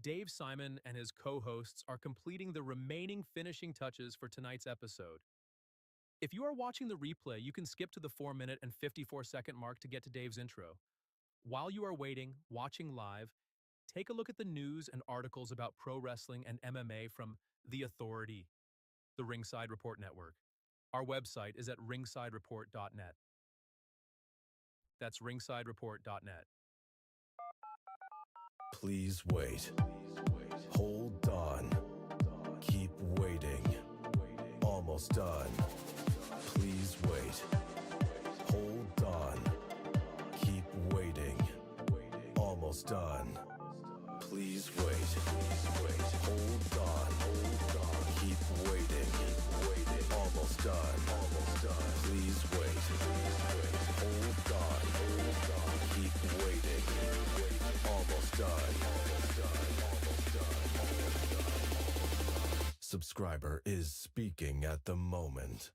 Dave Simon and his co-hosts are completing the remaining finishing touches for tonight's episode. If you are watching the replay, you can skip to the 4-minute and 54-second mark to get to Dave's intro. While you are waiting, watching live, take a look at the news and articles about pro wrestling and MMA from The Authority, the Ringside Report Network. Our website is at ringsidereport.net. That's ringsidereport.net. Please wait. Hold on. Keep waiting. Almost done. Please wait. Hold on. Keep waiting. Almost done. Please wait. Hold on. Keep waiting. Almost done. Please wait. Hold on. Keep waiting. Almost done. Subscriber is speaking at the moment.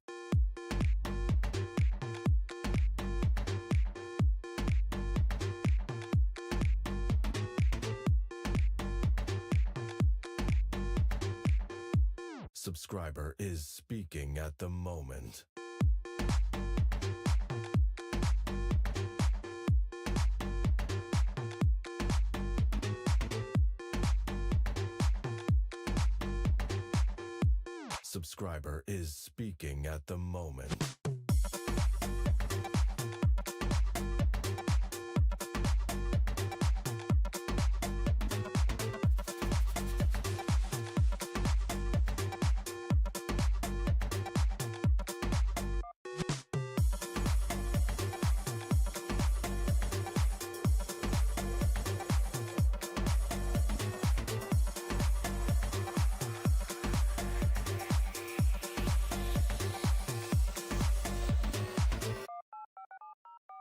Subscriber is speaking at the moment. Subscriber is speaking at the moment.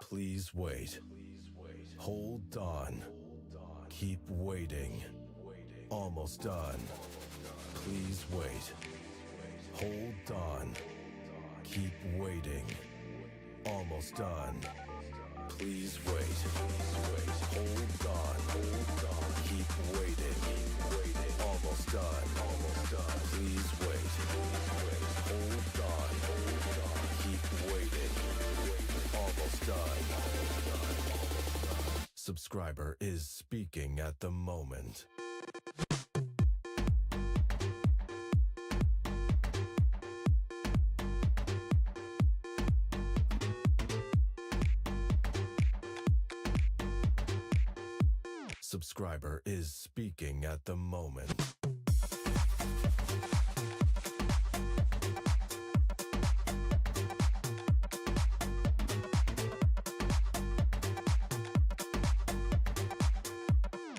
Please wait. Hold on. Keep waiting. Almost done. Please wait. Hold on. Keep waiting. Almost done. Please wait. Hold on. Keep waiting. Almost done. Please wait. Hold on. Keep waiting. Almost done. Subscriber is speaking at the moment. Subscriber is speaking at the moment.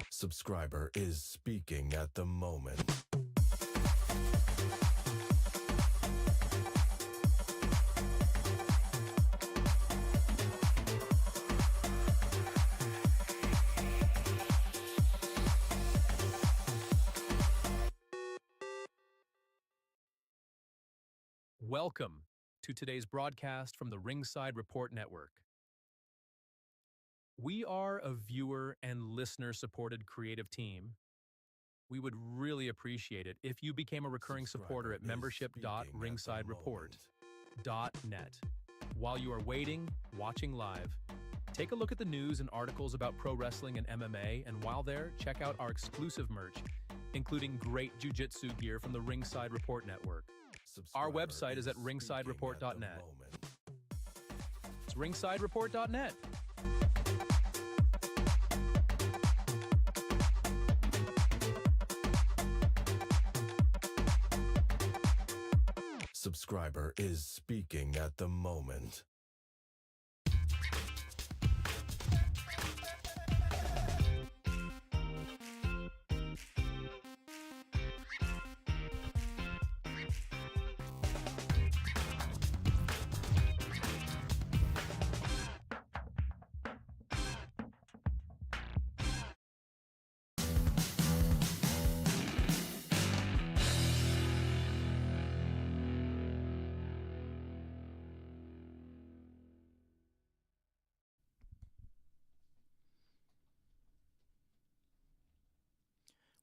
Subscriber is speaking at the moment. Welcome to today's broadcast from the Ringside Report Network. We are a viewer and listener-supported creative team. We would really appreciate it if you became a recurring supporter at membership.ringsidereport.net. While you are waiting, watching live, take a look at the news and articles about pro wrestling and MMA, and while there, check out our exclusive merch, including great jiu-jitsu gear from the Ringside Report Network. Our website is at ringsidereport.net. It's ringsidereport.net. Subscriber is speaking at the moment.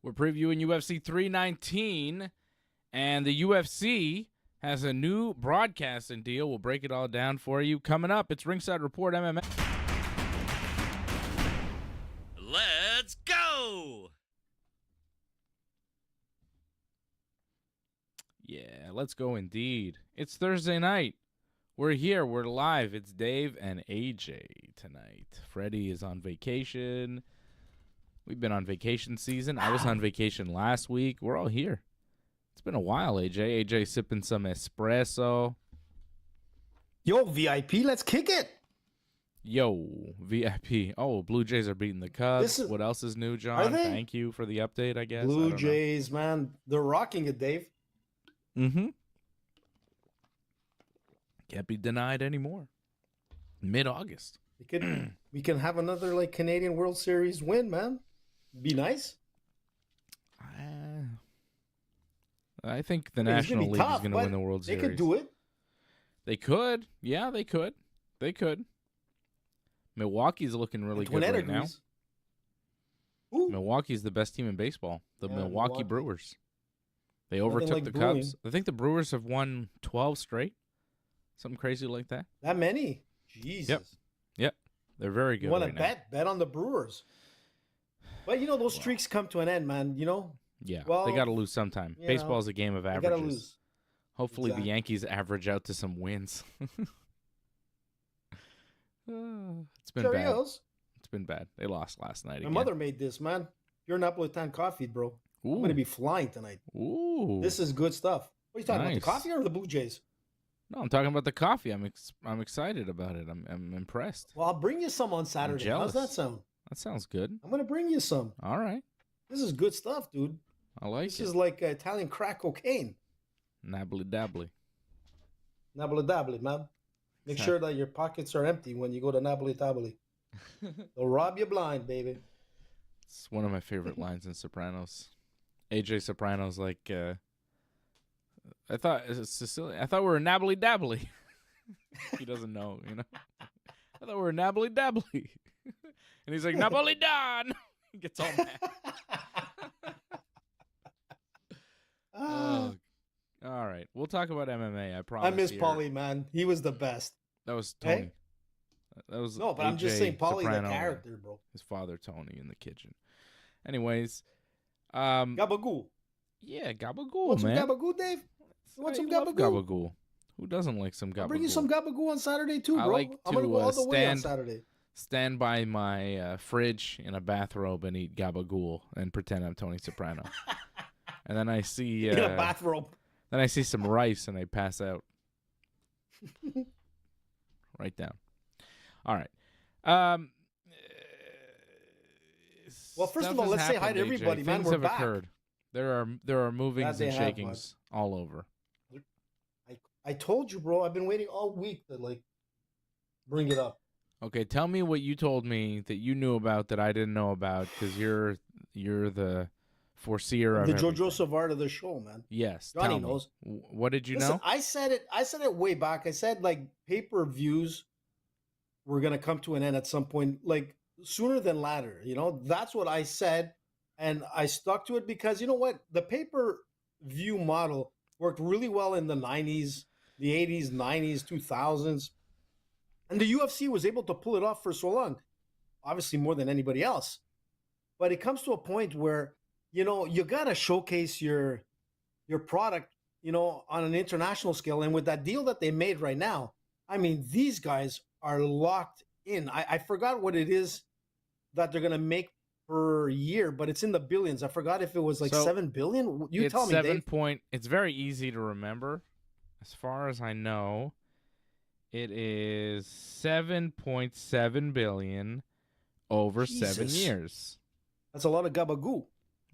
We're previewing UFC 319, and the UFC has a new broadcasting deal. We'll break it all down for you. Coming up, it's Ringside Report MMA. Let's go! Yeah, let's go indeed. It's Thursday night. We're here. We're live. It's Dave and AJ tonight. Freddie is on vacation. We've been on vacation season. I was on vacation last week. We're all here. It's been a while, AJ. AJ sipping some espresso. Yo, VIP, let's kick it. Yo, VIP. Oh, Blue Jays are beating the Cubs. What else is new, John? Thank you for the update, I guess. Blue Jays, man. They're rocking it, Dave. Mm-hmm. Can't be denied anymore. Mid-August. We can have another like Canadian World Series win, man. Be nice. I think the National League is going to win the World Series. They could do it. They could. Yeah, they could. They could. Milwaukee's looking really good right now. Ooh. Milwaukee's the best team in baseball. The Milwaukee Brewers. They overtook the Cubs. I think the Brewers have won 12 straight. Something crazy like that. That many? Jesus. Yep. They're very good. You want to bet on the Brewers. But, you know, those streaks come to an end, man. You know? Yeah. They got to lose sometime. Baseball's a game of averages. They got to lose. Hopefully the Yankees average out to some wins. It's been bad. It's been bad. They lost last night again. My mother made this, man. Your Napolitan coffee, bro. Ooh. I'm going to be flying tonight. Ooh. This is good stuff. What are you talking about, the coffee or the Blue Jays? No, I'm talking about the coffee. I'm excited about it. I'm impressed. Well, I'll bring you some on Saturday. How's that sound? That sounds good. I'm going to bring you some. All right. This is good stuff, dude. I like it. This is like Italian crack cocaine. Nabbly dabbly. Nabbly dabbly, man. Make sure that your pockets are empty when you go to Nabbly dabbly. They'll rob you blind, baby. It's one of my favorite lines in Sopranos. AJ Soprano's like, I thought we were nabbly dabbly. He doesn't know, you know. I thought we were nabbly dabbly. And he's like, Napoli Don. He gets all mad. Oh, all right. We'll talk about MMA, I promise. I miss Paulie, man. He was the best. That was Tony. Hey? That was no, but AJ I'm just saying Paulie, the character, bro. His father, Tony, in the kitchen. Anyways. Gabagool. Yeah, gabagool, want man. Some gabagool, Dave? You want some gabagool? Gabagool. Who doesn't like some gabagool? I'll bring you some gabagool on Saturday, too, bro. I like I'm going to go all the way on Saturday. Stand by my fridge in a bathrobe and eat gabagool and pretend I'm Tony Soprano. And then I see in a bathrobe. Then I see some rice and I pass out. Right down. All right. Well, first of all, let's say hi to everybody, AJ. man. Things We're have back. Occurred. There are movings and shakings all over. I told you, bro. I've been waiting all week to like bring it up. Okay, tell me what you told me that you knew about that I didn't know about, because you're the foreseer of the JoJo Savard of the show, man. Yes, Johnny knows. What did you Listen, know? I said it way back. I said like pay-per-views were gonna come to an end at some point, like sooner than later. You know, that's what I said, and I stuck to it because you know what, the pay-per-view model worked really well in the 90s, the 80s, 90s, 2000s. And the UFC was able to pull it off for so long, obviously more than anybody else. But it comes to a point where, you know, you got to showcase your product, you know, on an international scale. And with that deal that they made right now, I mean, these guys are locked in. I forgot what it is that they're going to make per year, but it's in the billions. I forgot if it was like 7 billion. You tell me, Dave. It's very easy to remember. As far as I know, it is 7.7 billion over 7 years. That's a lot of gabagoo.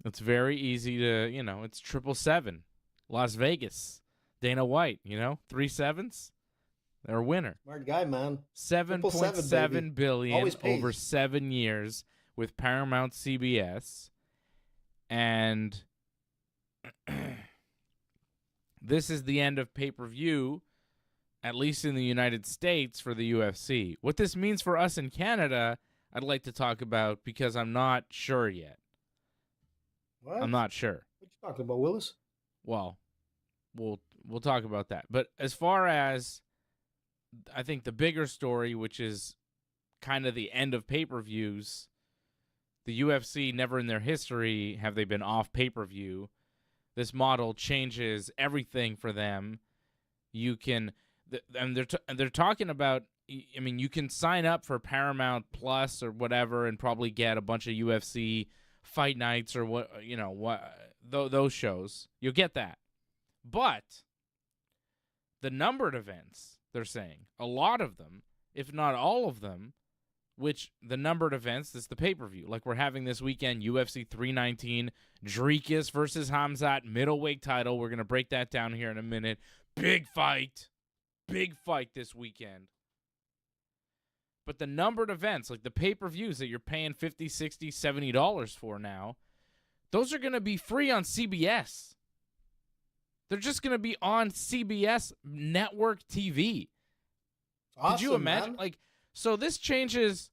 It's very easy to, you know, it's 777. Las Vegas. Dana White, you know, 3 sevens. They're a winner. Smart guy, man. 7.7 billion over 7 years with Paramount CBS. And this is the end of pay-per-view, at least in the United States, for the UFC. What this means for us in Canada, I'd like to talk about because I'm not sure yet. What? I'm not sure. What you talking about, Willis? Well, we'll talk about that. But as far as I think the bigger story, which is kind of the end of pay-per-views, the UFC, never in their history have they been off pay-per-view. This model changes everything for them. You can, and they're talking about, I mean, you can sign up for Paramount Plus or whatever and probably get a bunch of UFC fight nights or those shows. You'll get that. But the numbered events, they're saying, a lot of them, if not all of them, which the numbered events is the pay-per-view. Like we're having this weekend, UFC 319, Dricus versus Khamzat, middleweight title. We're going to break that down here in a minute. Big fight this weekend. But the numbered events, like the pay-per-views that you're paying $50, $60, $70 for now, those are going to be free on CBS. They're just going to be on CBS network TV. Awesome, Could you imagine? man. Like, so this changes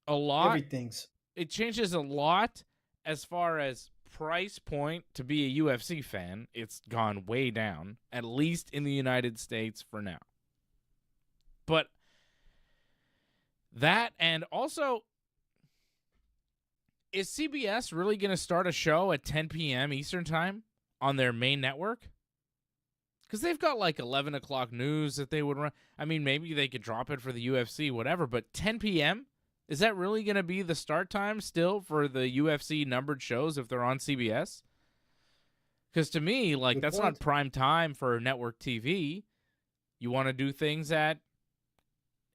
a lot. Everything's. It changes a lot as far as price point to be a UFC fan. It's gone way down, at least in the United States for now. But that, and also, is CBS really going to start a show at 10 p.m. Eastern time on their main network? Because they've got like 11 o'clock news that they would run. I mean, maybe they could drop it for the UFC, whatever, but 10 p.m.? Is that really going to be the start time still for the UFC numbered shows if they're on CBS? Because to me, like, that's not prime time for network TV. You want to do things at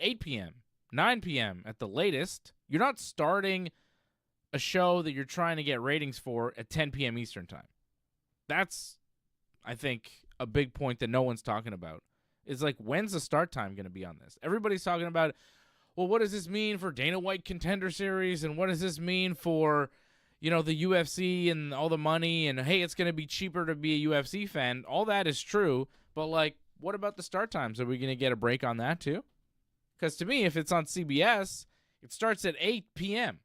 8 p.m., 9 p.m. at the latest. You're not starting a show that you're trying to get ratings for at 10 p.m. Eastern time. That's, I think, a big point that no one's talking about. Is like, when's the start time going to be on this? Everybody's talking about, well, what does this mean for Dana White Contender Series, and what does this mean for, the UFC and all the money, and hey, it's going to be cheaper to be a UFC fan. All that is true, but like, what about the start times? Are we going to get a break on that too? Because to me, if it's on CBS, it starts at 8 p.m.,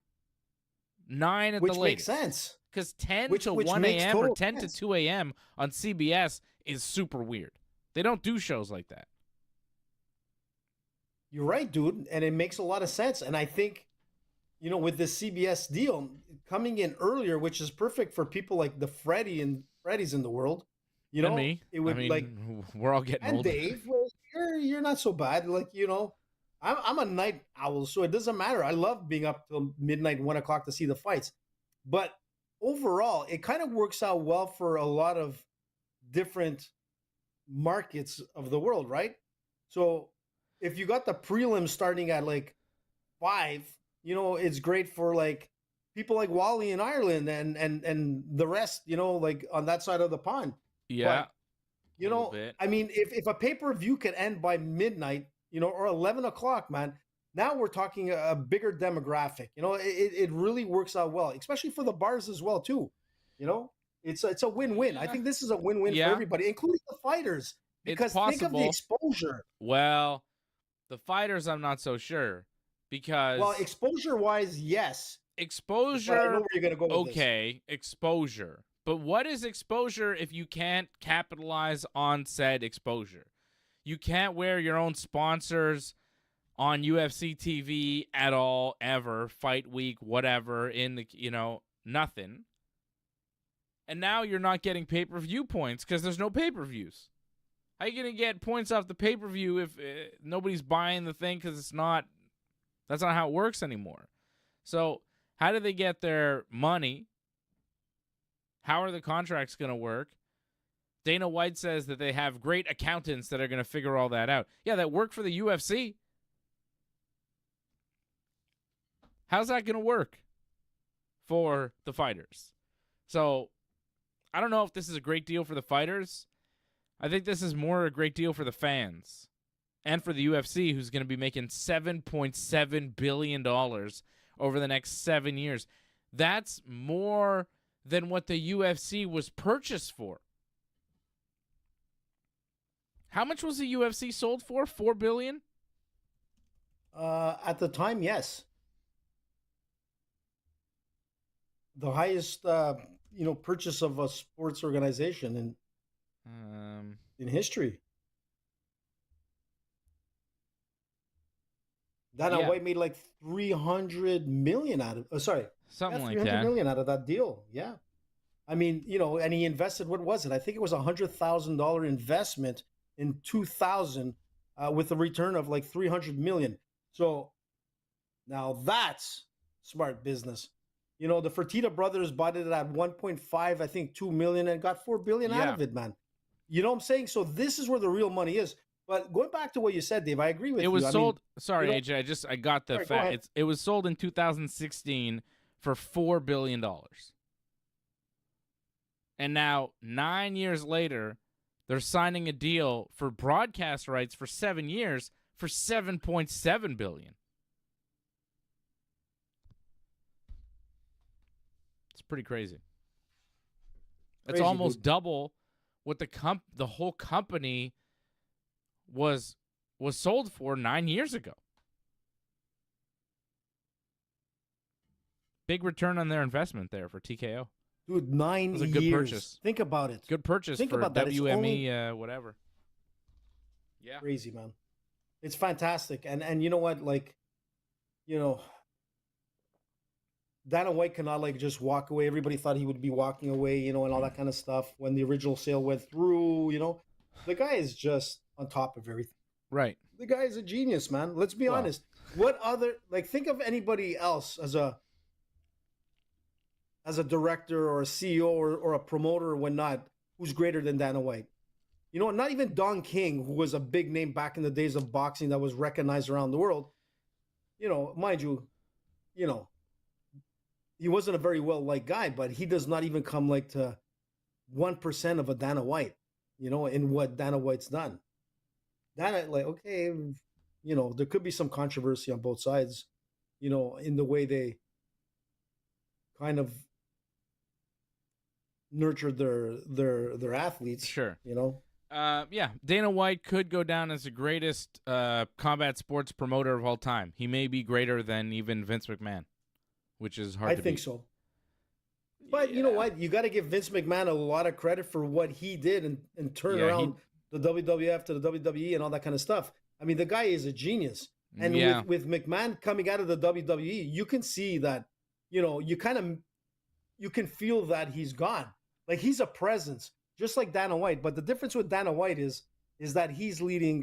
9 at the latest. Which makes sense. Because 10 to 1 a.m. or 10 to 2 a.m. on CBS is super weird. They don't do shows like that. You're right, dude. And it makes a lot of sense. And I think, with this CBS deal coming in earlier, which is perfect for people like the Freddies in the world, and me. It would we're all getting and older. Dave, well, you're not so bad. Like, I'm a night owl, so it doesn't matter. I love being up till midnight, 1 o'clock to see the fights. But overall, it kind of works out well for a lot of different markets of the world, right? So if you got the prelims starting at like 5, it's great for like people like Wally in Ireland and the rest, like on that side of the pond. Yeah. But, I mean, if a pay-per-view can end by midnight, or 11 o'clock, man, now we're talking a bigger demographic. It really works out well, especially for the bars as well, too. It's a win-win. Yeah. I think this is a win-win for everybody, including the fighters. Because think of the exposure. Well, the fighters, I'm not so sure. Because... Well, exposure-wise, yes. Exposure... But I know where you're going to go with this. Exposure. But what is exposure if you can't capitalize on said exposure? You can't wear your own sponsors on UFC TV at all, ever, fight week, whatever, in the, nothing. And now you're not getting pay-per-view points because there's no pay-per-views. How are you going to get points off the pay-per-view if nobody's buying the thing because that's not how it works anymore. So how do they get their money? How are the contracts going to work? Dana White says that they have great accountants that are going to figure all that out. Yeah, that work for the UFC. How's that going to work for the fighters? So I don't know if this is a great deal for the fighters. I think this is more a great deal for the fans and for the UFC, who's going to be making $7.7 billion over the next 7 years. That's more than what the UFC was purchased for. How much was the UFC sold for? $4 billion? At the time, yes. the highest purchase of a sports organization in history. Dana Yeah. White made like 300 million out of Something like 300 that. million out of that deal. Yeah. I mean, and he invested, what was it? I think it was $100,000 investment in 2000 with a return of like 300 million. So now that's smart business. The Fertitta brothers bought it at 1.5, I think 2 million, and got 4 billion out of it, man. You know what I'm saying? So this is where the real money is. But going back to what you said, Dave, I agree with you. It was sold. Sorry, you know- AJ. I got the Sorry, go fact. ahead. It was sold in 2016 for $4 billion. And now 9 years later, they're signing a deal for broadcast rights for 7 years for $7.7 billion. It's pretty crazy. It's Crazy, almost dude. double what the whole company was sold for 9 years ago. Big return on their investment there for TKO. Dude, 9 was a years. good purchase. Think about it. Good purchase Think for about that. It's WME, whatever. Yeah. Crazy, man. It's fantastic. And you know what? Like, Dana White cannot like just walk away. Everybody thought he would be walking away, and all that kind of stuff when the original sale went through, The guy is just on top of everything. Right. The guy is a genius, man. Let's be Well. honest. What other, think of anybody else as a director or a CEO or a promoter or whatnot who's greater than Dana White. Not even Don King, who was a big name back in the days of boxing that was recognized around the world. Mind you, he wasn't a very well-liked guy, but he does not even come like to 1% of a Dana White, in what Dana White's done. Dana, okay, there could be some controversy on both sides, in the way they kind of nurtured their athletes. Sure. Yeah, Dana White could go down as the greatest combat sports promoter of all time. He may be greater than even Vince McMahon, which is hard to think beat. so. But you know what? You got to give Vince McMahon a lot of credit for what he did and turn around the WWF to the WWE and all that kind of stuff. I mean, the guy is a genius. And with McMahon coming out of the WWE, you can see that, you can feel that he's gone. Like, he's a presence, just like Dana White. But the difference with Dana White is that he's leading,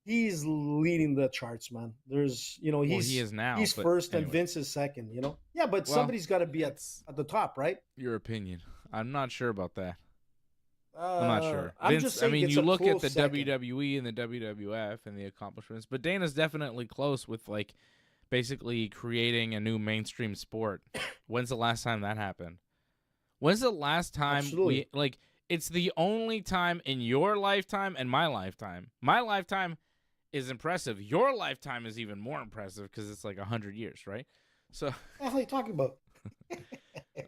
he's leading the charts, man. There's, he is now. He's first and Vince is second, Yeah, but somebody's got to be at the top, right? Your opinion. I'm not sure about that. I'm not sure. I'm just saying it's you a look at close the second. WWE and the WWF and the accomplishments, but Dana's definitely close with, basically creating a new mainstream sport. When's the last time that happened? When's the last time Absolutely. it's the only time in your lifetime and my lifetime. My lifetime is impressive. Your lifetime is even more impressive because it's 100 years, right? So What the hell are you talking about?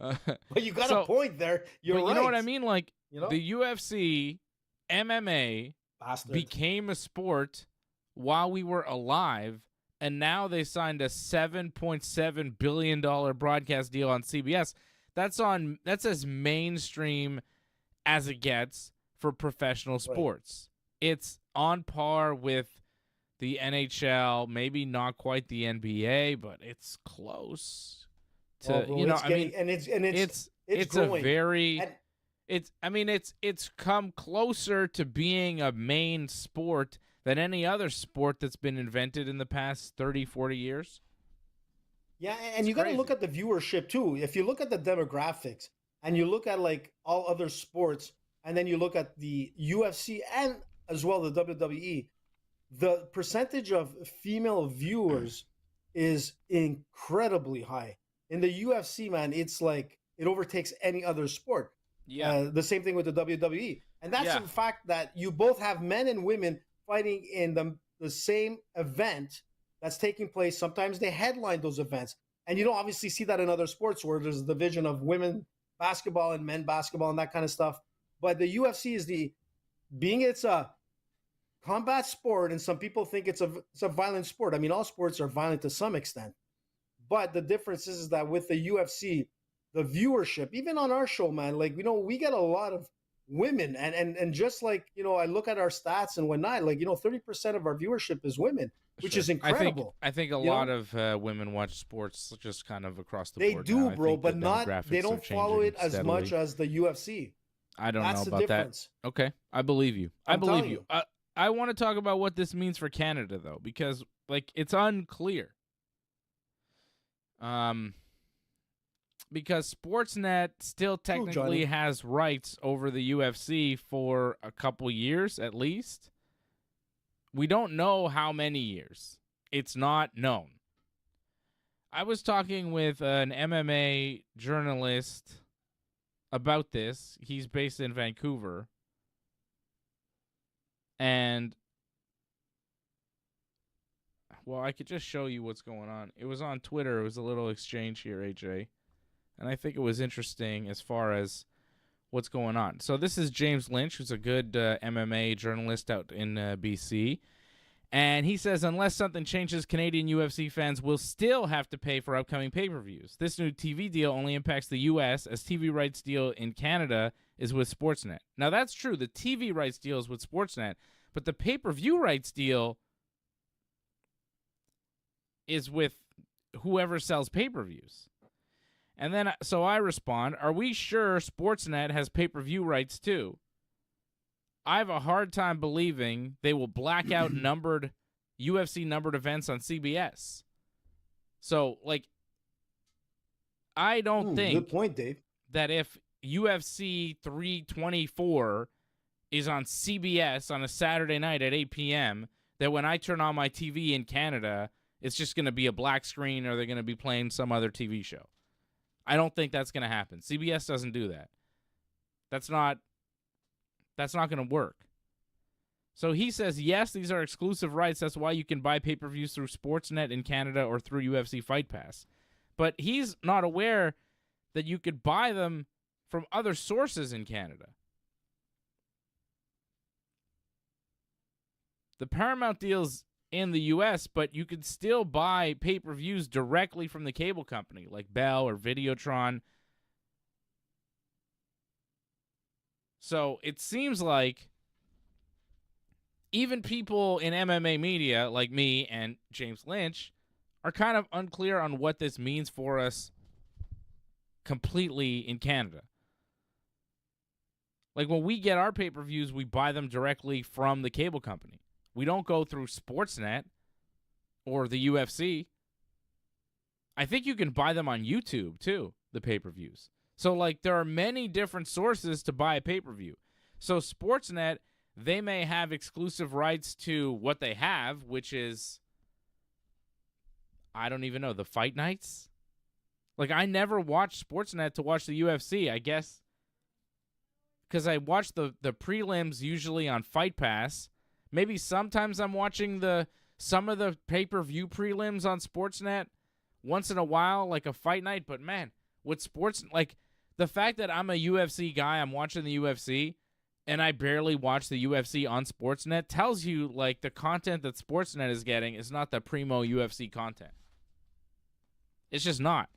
uh, But you got a point there. You're but right. you know what I mean? The UFC, MMA Bastard. became a sport while we were alive, and now they signed a $7.7 billion broadcast deal on CBS. That's as mainstream as it gets for professional sports. It's on par with the NHL, maybe not quite the NBA, but it's close to it's growing. a very And- it's come closer to being a main sport than any other sport that's been invented in the past 30, 40 years. Yeah, and you got to crazy. look at the viewership too. If you look at the demographics and you look at all other sports, and then you look at the UFC and as well the WWE, the percentage of female viewers is incredibly high. In the UFC, man, it's it overtakes any other sport. Yeah. The same thing with the WWE. And that's the fact that you both have men and women fighting in the same event that's taking place. Sometimes they headline those events. And you don't obviously see that in other sports where there's a division of women basketball and men basketball and that kind of stuff. But the UFC is it's a combat sport, and some people think it's a violent sport. I mean, all sports are violent to some extent. But the difference is that with the UFC, the viewership, even on our show, man, like, we get a lot of women, and just like, I look at our stats and whatnot, like, 30% of our viewership is women, which Sure. is incredible. I think a you lot know? of women watch sports just kind of across the They board. do, now. I bro, think the but they demographics don't are follow it changing as much steadily. as the UFC. I don't That's know the about that. difference. Okay, I believe you. I I'm believe telling you. you. I want to talk about what this means for Canada, though, because like it's unclear. Because Sportsnet still technically has rights over the UFC for a couple years at least. We don't know how many years. It's not known. I was talking with an MMA journalist about this. He's based in Vancouver. And, well, I could just show you what's going on. It was on Twitter. It was a little exchange here, AJ. And I think it was interesting as far as what's going on. So this is James Lynch, who's a good MMA journalist out in BC. And he says, unless something changes, Canadian UFC fans will still have to pay for upcoming pay-per-views. This new TV deal only impacts the U.S., as TV rights deal in Canada is with Sportsnet. Now, that's true. The TV rights deal is with Sportsnet, but the pay-per-view rights deal is with whoever sells pay-per-views. And then, so I respond, are we sure Sportsnet has pay-per-view rights too? I have a hard time believing they will black out UFC numbered events on CBS. So, like, I don't think good point, Dave. that if UFC 324 is on CBS on a Saturday night at 8 p.m., that when I turn on my TV in Canada, it's just going to be a black screen or they're going to be playing some other TV show. I don't think that's going to happen. CBS doesn't do that. That's not going to work. So he says, yes, these are exclusive rights. That's why you can buy pay-per-views through Sportsnet in Canada or through UFC Fight Pass. But he's not aware that you could buy them from other sources in Canada. The Paramount deal's in the U.S., but you could still buy pay-per-views directly from the cable company, like Bell or Videotron. So it seems like even people in MMA media, like me and James Lynch, are kind of unclear on what this means for us completely in Canada. Like when we get our pay-per-views, we buy them directly from the cable company. We don't go through Sportsnet or the UFC. I think you can buy them on YouTube, too, the pay-per-views. So, like, there are many different sources to buy a pay-per-view. So, Sportsnet, they may have exclusive rights to what they have, which is, I don't even know, the fight nights? Like, I never watched Sportsnet to watch the UFC, I guess, because I watch the prelims usually on Fight Pass. Maybe sometimes I'm watching some of the pay-per-view prelims on Sportsnet once in a while, like a fight night. But, man, with sports, like the fact that I'm a UFC guy, I'm watching the UFC, and I barely watch the UFC on Sportsnet tells you, like, the content that Sportsnet is getting is not the primo UFC content. It's just not.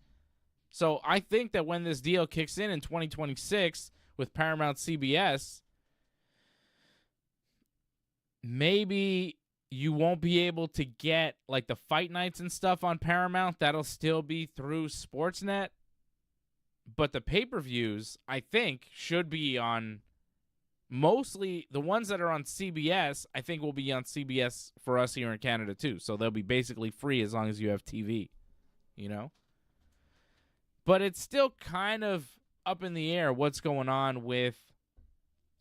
So I think that when this deal kicks in 2026 with Paramount CBS, maybe you won't be able to get like the fight nights and stuff on Paramount. That'll still be through Sportsnet. But the pay-per-views, I think, should be on mostly the ones that are on CBS, I think will be on CBS for us here in Canada too. So they'll be basically free as long as you have TV, you know? But it's still kind of up in the air what's going on with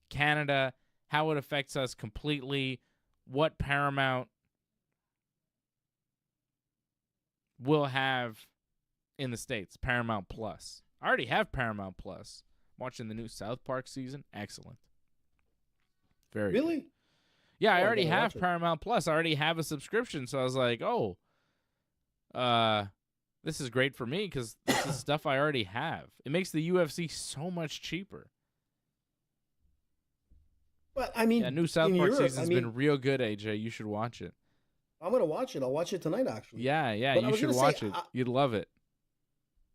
Canada, how it affects us completely, what Paramount will have in the States, Paramount Plus. I already have Paramount Plus. I'm watching the new South Park season. Excellent. Very Really? good. Yeah, I Oh, already gotta have watch it. Paramount Plus. I already have a subscription, so I was like, oh, this is great for me because this is stuff I already have. It makes the UFC so much cheaper. But I mean, Yeah, new South in Park Europe, season's I mean, been real good, AJ. You should watch it. I'm gonna watch it. I'll watch it tonight, actually. Yeah, But I you was should gonna watch say, it. You'd love it.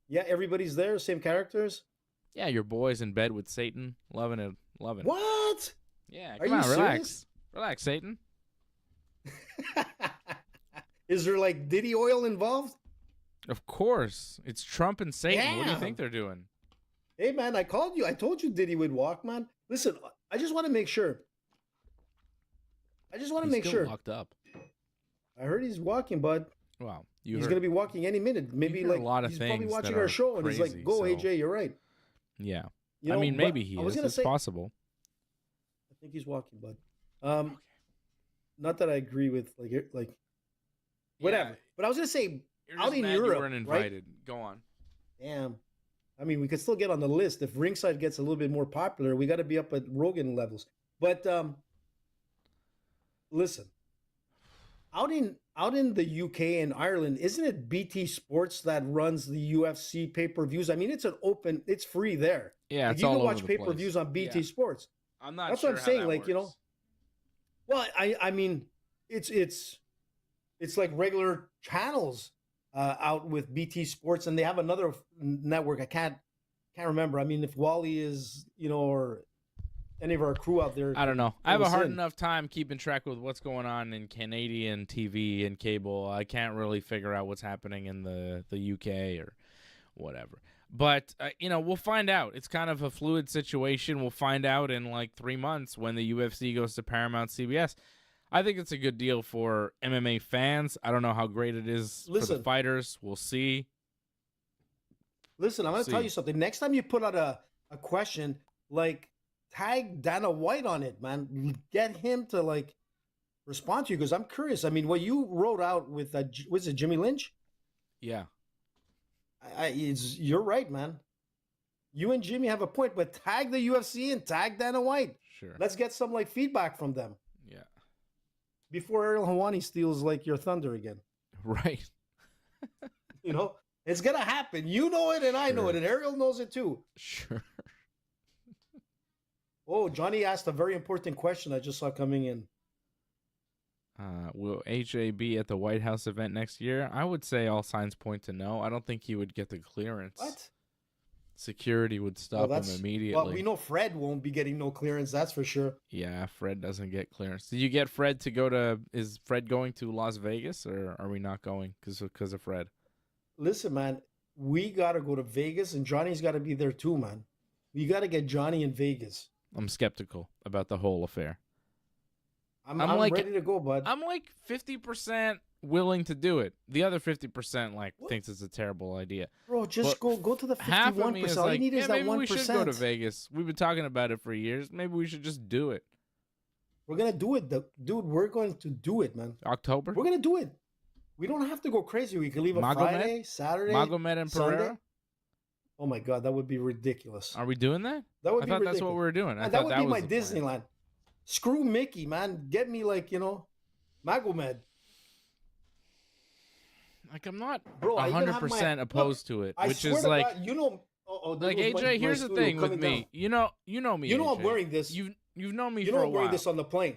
Yeah, everybody's there, same characters. Yeah, your boy's in bed with Satan, loving it, loving it. What? Yeah, Are come on, you relax, serious? relax, Satan. Is there like Diddy oil involved? Of course, it's Trump and Satan. What do you Damn. think they're doing? Hey, man, I called you. I told you Diddy would walk, man. Listen, I just want to make sure. He's still locked up. I heard he's walking, bud. Wow, He's going to be walking any minute. Maybe heard like a lot of he's probably things watching that our are show, and he's like, crazy, "Go, so- AJ, you're right." Yeah, You I know, mean, but maybe he I was is. gonna It's say, possible. I think he's walking, bud. Not that I agree with like whatever. Yeah, But I was going to say, you're out just in mad Europe, you weren't invited. Go on. damn. I mean, we could still get on the list if Ringside gets a little bit more popular. We got to be up at Rogan levels. But listen, out in the UK and Ireland, isn't it BT Sports that runs the UFC pay-per-views? I mean, it's free there. Yeah, Like, it's you all can over watch the pay-per-views place. on BT Yeah. Sports. I'm not That's sure what I'm how saying. that Like, you know, works. well, I mean, it's like regular channels out with BT Sports, and they have another network. I can't remember. I mean, if Wally is, you know, or any of our crew out there, I don't know. I have a us hard in. enough time keeping track with what's going on in Canadian TV and cable. I can't really figure out what's happening in the UK or whatever. But, you know, we'll find out. It's kind of a fluid situation. We'll find out in like 3 months when the UFC goes to Paramount CBS. I think it's a good deal for MMA fans. I don't know how great it is for the Listen. fighters. We'll see. Listen, I'm going to tell you something. Next time you put out a question, like tag Dana White on it, man. Get him to like respond to you because I'm curious. I mean, what you wrote out with was it Jimmy Lynch? Yeah. You're right, man. You and Jimmy have a point, but tag the UFC and tag Dana White. Sure. Let's get some like feedback from them Yeah. before Ariel Hawani steals like your thunder again. Right. You know, it's gonna happen. You know it, and I know Sure. it, and Ariel knows it too. Sure. Oh, Johnny asked a very important question I just saw coming in. Will AJ be at the White House event next year? I would say all signs point to no. I don't think he would get the clearance. What? Security would stop him immediately. Well, we know Fred won't be getting no clearance. That's for sure. Yeah, Fred doesn't get clearance. Did you get Fred to go to? Is Fred going to Las Vegas, or are we not going because of Fred? Listen, man, we gotta go to Vegas, and Johnny's got to be there too, man. We got to get Johnny in Vegas. I'm skeptical about the whole affair. I'm like- ready to go, bud. I'm like 50% willing to do it. The other 50% like What? thinks it's a terrible idea. Bro, just But go to the Half of me 51%. is All like, you need yeah, is that maybe 1%. we should go to Vegas. We've been talking about it for years. Maybe we should just do it. We're gonna do it, dude. We're going to do it, man. October. We're gonna do it. We don't have to go crazy. We can leave on Magomed? Friday, Saturday, Magomed and Sunday. Pereira. Oh my God, that would be ridiculous. Are we doing that? That would I be thought ridiculous. that's what we were doing. I Man, thought that would that be was my the plan. Disneyland. Screw Mickey, man. Get me like, you know, Magomed. Like I'm not Bro, I even have 100% my- opposed to it, I which swear is to like God, you know, there like goes my AJ. Here's the studio thing with coming me. down. You know me. You know I'm AJ. wearing this. You've known me You for know a I'm wearing while. this on the plane.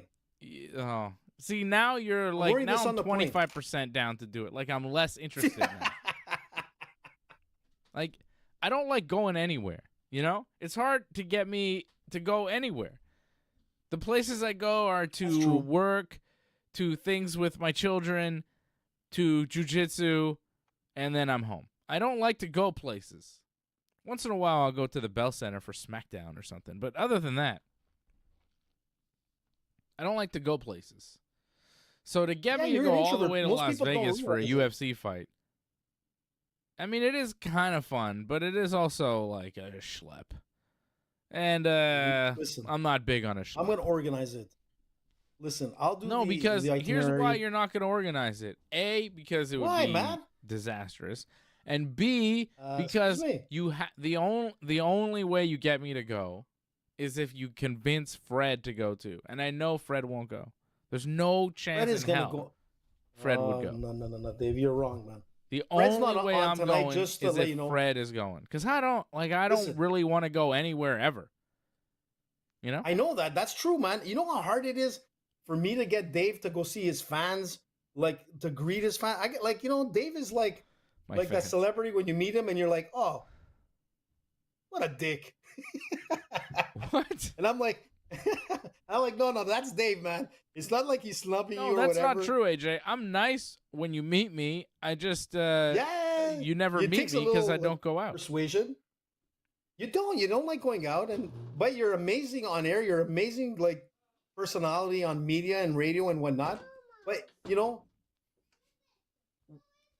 Oh, see now you're like wearing now this I'm on the plane. 25% down to do it. Like I'm less interested now. Like I don't like going anywhere. You know, it's hard to get me to go anywhere. The places I go are That's to true. work, to things with my children, to jujitsu, and then I'm home. I don't like to go places. Once in a while, I'll go to the Bell Center for SmackDown or something. But other than that, I don't like to go places. So to get Yeah, me to you're go an all the introvert. way to Most Las people don't Vegas for a realize it. UFC fight, I mean, it is kind of fun, but it is also like a schlep. And Listen, I'm not big on a schlep. I'm going to organize it. Listen, I'll do No, because the here's why itinerary. you're not going to organize it. A, because it would Why, be man? disastrous, and B, Excuse because me. you the only way you get me to go is if you convince Fred to go too, and I know Fred won't go. There's no chance Fred is in going hell to go. Fred Oh, would go. No, Dave, you're wrong, man. The Fred's only not way on I'm tonight, going just to is let if you know. Fred is going, because I don't Listen. really want to go anywhere ever. You know? I know that. That's true, man. You know how hard it is for me to get Dave to go see his fans like to greet his fan. I get like, Dave is like My that fans. celebrity when you meet him and you're like, oh, what a dick. What? And I'm like, no, that's Dave, man. It's not like he's snubbing you No, or that's whatever. not true, AJ. I'm nice when you meet me. I just Yeah, you never it meet takes a me because I little, don't go out. Persuasion. You don't like going out, but you're amazing on air. You're amazing, like personality on media and radio and whatnot. But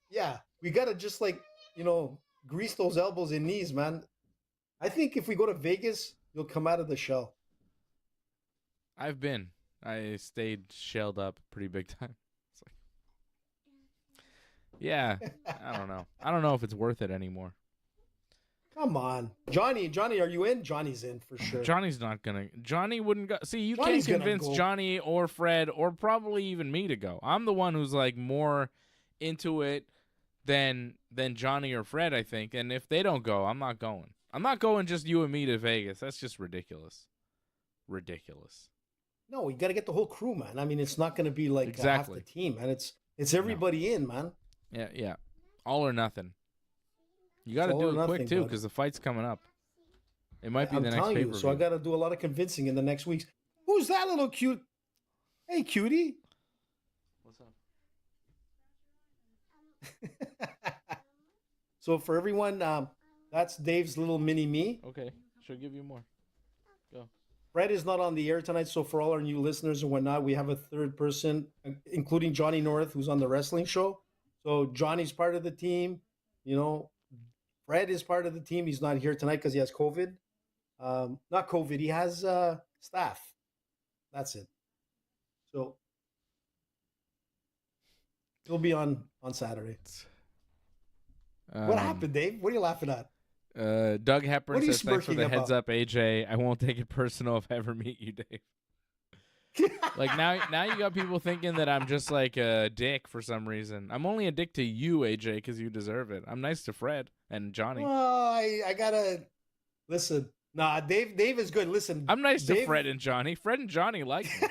yeah, we gotta just like grease those elbows and knees, man. I think if we go to Vegas, you'll come out of the shell. I've been. I stayed shelled up pretty big time. It's like, yeah, I don't know. I don't know if it's worth it anymore. Come on, Johnny, are you in? Johnny's in for sure. Johnny's not gonna. Johnny wouldn't go. See, you Johnny's can't gonna convince go. Johnny or Fred or probably even me to go. I'm the one who's like more into it than Johnny or Fred, I think. And if they don't go, I'm not going. I'm not going just you and me to Vegas. That's just ridiculous. Ridiculous. No, we got to get the whole crew, man. I mean, it's not going to be like Exactly. half the team, man. It's everybody in, man. Yeah. All or nothing. You got to all do or it quick nothing, too, bud. because the fight's coming up. It might be I'm the next telling pay-per-view. you, so I got to do a lot of convincing in the next weeks. Who's that little cute? Hey, cutie. What's up? So for everyone, that's Dave's little mini me. Okay, she'll give you more. Go. Fred is not on the air tonight, so for all our new listeners and whatnot, we have a third person, including Johnny North, who's on the wrestling show. So Johnny's part of the team. Fred is part of the team. He's not here tonight because he has COVID. Not COVID. He has staff. That's it. So he'll be on Saturday. What happened, Dave? What are you laughing at? Doug Hepburn What are you says, thanks for the smirking heads about?" up, AJ. I won't take it personal if I ever meet you, Dave. Like now you got people thinking that I'm just like a dick for some reason. I'm only a dick to you, AJ, because you deserve it. I'm nice to Fred and Johnny. Well, I gotta listen. Nah, Dave is good. Listen, I'm nice to Dave- Fred and Johnny. Fred and Johnny like me.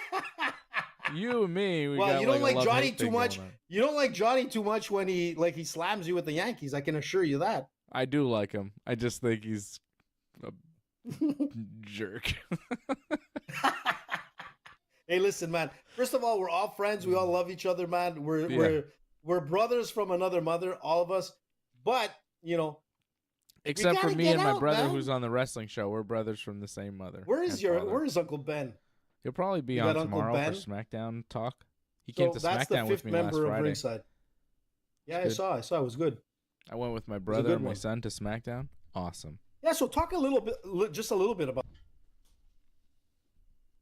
You and me, we well, got you don't like like a Johnny love-hate too thing much. going on. You don't like Johnny too much when he slams you with the Yankees. I can assure you that. I do like him. I just think he's a jerk. Hey, listen, man. First of all, we're all friends. We all love each other, man. We're brothers from another mother, all of us. But Except for gotta me get and my out, brother man. who's on the wrestling show. We're brothers from the same mother. where and is father. Uncle Ben? He'll probably be You on got Uncle tomorrow Ben? for SmackDown talk. He So came to that's the SmackDown with fifth me last member of Friday. Ringside. Yeah, It's I saw. It was good. I went with my a brother good and my one. son to SmackDown. Awesome. Yeah, so talk a little bit, just a little bit about.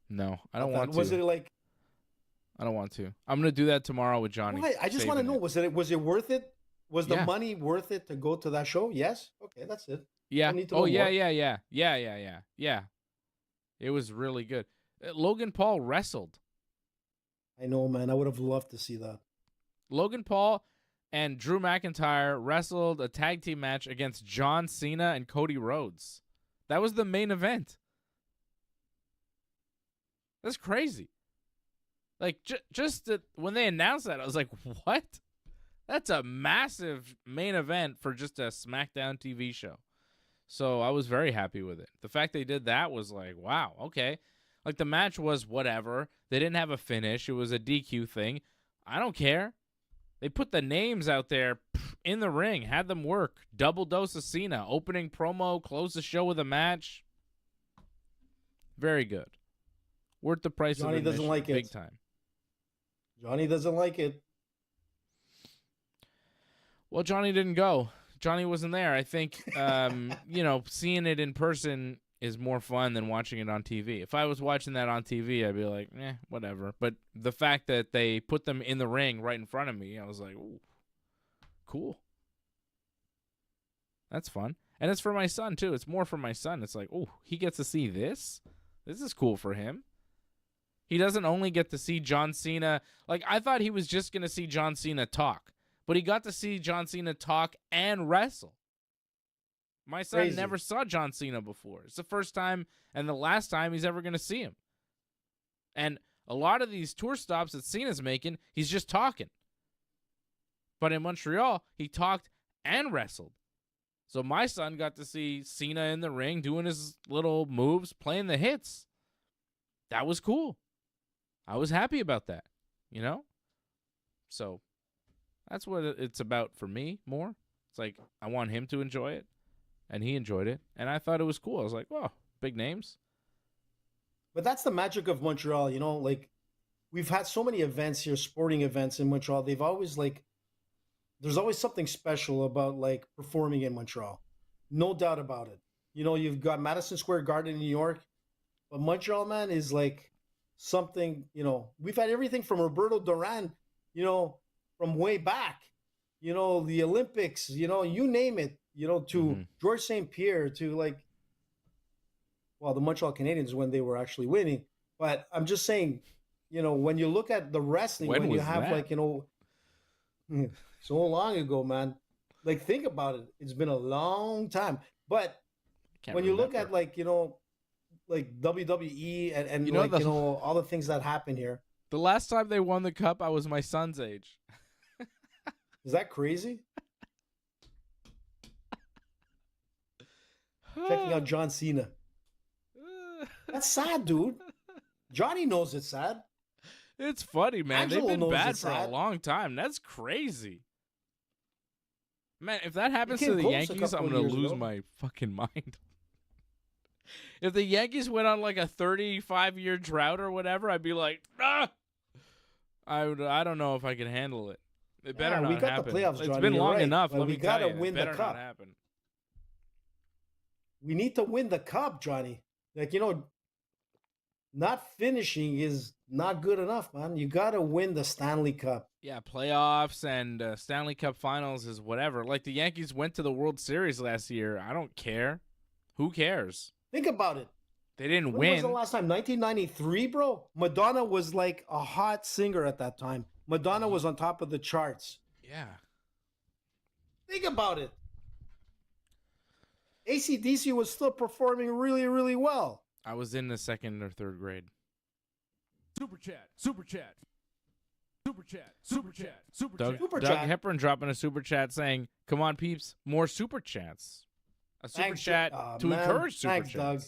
No, I don't that. want to. Was it like? I don't want to. I'm gonna do that tomorrow with Johnny. Why? I just want to saving know. it. Was it worth it? Was the Yeah. money worth it to go to that show? Yes. Okay, that's it. Yeah. I need to Oh know yeah, more. yeah. It was really good. Logan Paul wrestled. I know, man. I would have loved to see that. Logan Paul and Drew McIntyre wrestled a tag team match against John Cena and Cody Rhodes. That was the main event. That's crazy. Like, just when they announced that, I was like, what? That's a massive main event for just a SmackDown TV show. So I was very happy with it. The fact they did that was like, wow, okay. Like, the match was whatever. They didn't have a finish. It was a DQ thing. I don't care. They put the names out there in the ring, had them work. Double dose of Cena, opening promo, close the show with a match. Very good. Worth the price Johnny of doesn't admission, like it. big time. Johnny doesn't like it. Well, Johnny didn't go. Johnny wasn't there. I think, seeing it in person is more fun than watching it on TV. If I was watching that on TV, I'd be like, whatever. But the fact that they put them in the ring right in front of me, I was like, ooh, cool. That's fun. And it's for my son, too. It's more for my son. It's like, oh, he gets to see this? This is cool for him. He doesn't only get to see John Cena. Like, I thought he was just going to see John Cena talk. But he got to see John Cena talk and wrestle. My son Crazy. never saw John Cena before. It's the first time and the last time he's ever going to see him. And a lot of these tour stops that Cena's making, he's just talking. But in Montreal, he talked and wrestled. So my son got to see Cena in the ring doing his little moves, playing the hits. That was cool. I was happy about that, you know? So that's what it's about for me more. It's like I want him to enjoy it, and he enjoyed it. And I thought it was cool. I was like, whoa, big names. But that's the magic of Montreal, you know? Like, we've had so many events here, sporting events in Montreal. They've always, like, there's always something special about, like, performing in Montreal. No doubt about it. You know, you've got Madison Square Garden in New York, but Montreal, man, is like something, you know, we've had everything from Roberto Duran, you know, from way back, you know, the Olympics, you know, you name it, you know, to George St. Pierre, to like, well, the Montreal Canadiens when they were actually winning. But I'm just saying, you know, when you look at the wrestling, when you have like, you know, so long ago, man, like think about it. It's been a long time. But when you look at like, you know, like WWE and you know, like, you know, all the things that happen here. The last time they won the cup, I was my son's age. Is that crazy? Checking out John Cena. That's sad, dude. Johnny knows it's sad. It's funny, man. Angelo They've been bad for sad. a long time. That's crazy. Man, if that happens came to the close a Yankees, I'm couple going years to lose ago. my fucking mind. If the Yankees went on like a 35-year drought or whatever, I'd be like, ah! I don't know if I can handle it. It better not we got happen. the playoffs, It's Johnny, been you're long right, enough. but Let we me tell gotta you, win it the better cup. not happen. We need to win the cup, Johnny. Like, you know, not finishing is not good enough, man. You got to win the Stanley Cup. Yeah, playoffs and Stanley Cup Finals is whatever. Like the Yankees went to the World Series last year. I don't care. Who cares? Think about it. They didn't When was win. the last time? 1993, bro? Madonna was like a hot singer at that time. Madonna was on top of the charts. Yeah. Think about it. AC/DC was still performing really, really well. I was in the second or third grade. Super chat, super chat, super chat, super chat, super Doug, chat. Super Doug chat. Hepburn dropping a super chat saying, "Come on, peeps, more super chats." A super Thanks, chat to man. encourage super Thanks, chats. Doug.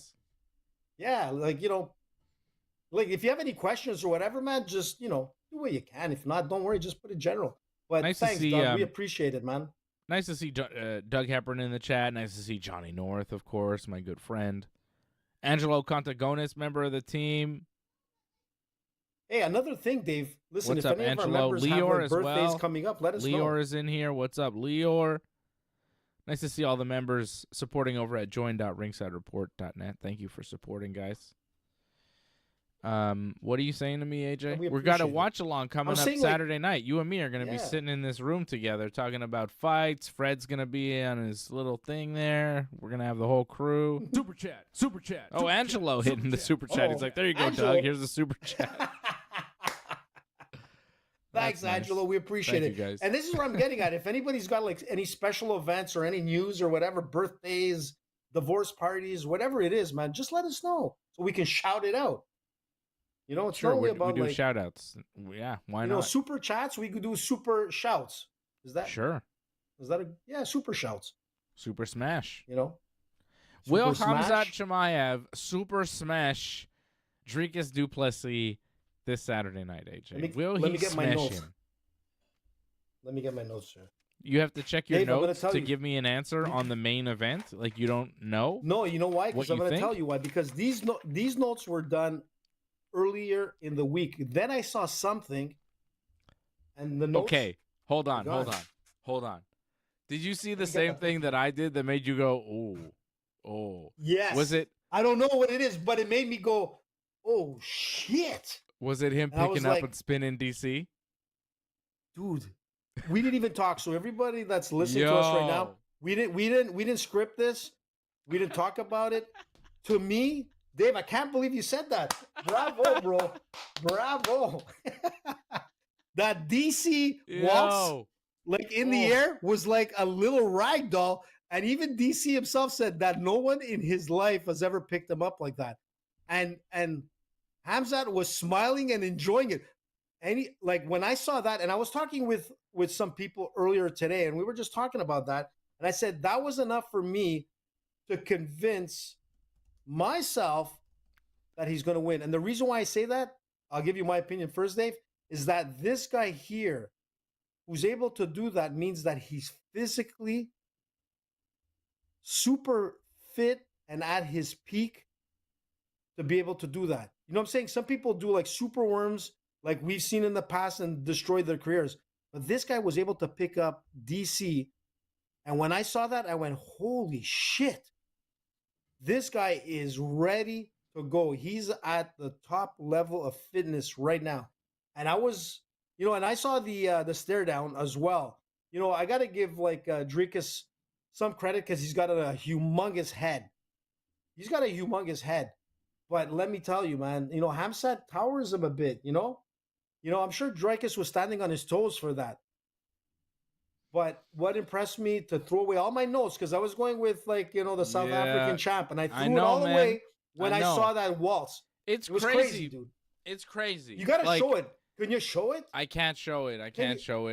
Yeah, like, you know, like if you have any questions or whatever, man, just, you know, do what you can. If not, don't worry, just put it general. But Nice to thanks, see, Doug. We appreciate it, man. Nice to see Doug Hepburn in the chat. Nice to see Johnny North, of course, my good friend. Angelo Contagonis, member of the team. Hey, another thing, Dave. Listen, What's if up, any of our Angelo? members have Leor like as birthdays well. coming up, let us know. Leor is in here. What's up, Leor? Nice to see all the members supporting over at join.ringsidereport.net. Thank you for supporting, guys. What are you saying to me, AJ? We We've got a appreciate it. watch along coming up saying, like- Saturday night. You and me are going to be Yeah. sitting in this room together talking about fights. Fred's going to be on his little thing there. We're going to have the whole crew. Super chat, super chat. Oh, super Angelo chat, hitting the chat. super chat. He's Oh, like, there you go, Angelo. Doug. Here's the super chat. Thanks, That's nice. Angelo. We appreciate Thank it. you, guys. And this is what I'm getting at. If anybody's got like any special events or any news or whatever, birthdays, divorce parties, whatever it is, man, just let us know so we can shout it out. You know, it's Sure, not only we about do like, shout outs. Yeah, why you not? know, super chats. We could do super shouts. Is that Sure. super shouts? Super smash. You know, Will Super Khamzat smash. Chimaev super smash Dricus Duplessis this Saturday night, AJ? Will let he me get my smash notes. him? Let me get my notes, sir. You have to check your Dave, I'm gonna notes tell to you. give me an answer on the main event. Like you don't know? No, you know why? What Because I'm you going to think? tell you why. Because these notes were done earlier in the week. Then I saw something, and the notes. Okay, hold on. Did you see the me get same that thing that I did that made you go, oh? Yes. Was it I don't know what it is, but it made me go, "Oh shit, him And I was picking up like- and spinning DC? dude!" We didn't even talk. So everybody that's listening to us right now, we didn't script this. We didn't talk about it. To me, Dave, I can't believe you said that. Bravo, bro. Bravo. That DC waltz, Yo. like in the air, was like a little rag doll. And even DC himself said that no one in his life has ever picked him up like that. And Hamzat was smiling and enjoying it. like when I saw that, and I was talking with some people earlier today, and we were just talking about that, and I said that was enough for me to convince myself that he's going to win. And the reason why I say that, I'll give you my opinion first, Dave, is that this guy here who's able to do that means that he's physically super fit and at his peak to be able to do that. You know what I'm saying? Some people do like super worms like we've seen in the past and destroy their careers. But this guy was able to pick up DC. And when I saw that, I went, holy shit. This guy is ready to go. He's at the top level of fitness right now. And I was, and I saw the stare down as well. I got to give like Dricus some credit because he's got a humongous head. He's got a humongous head. But let me tell you, man, Khamzat towers him a bit, I'm sure Dricus was standing on his toes for that. But what impressed me to throw away all my notes, because I was going with like, the South African champ, and I threw it all away when I saw that waltz. It was crazy, dude. It's crazy. You got to show it. Can you show it? I can't show it.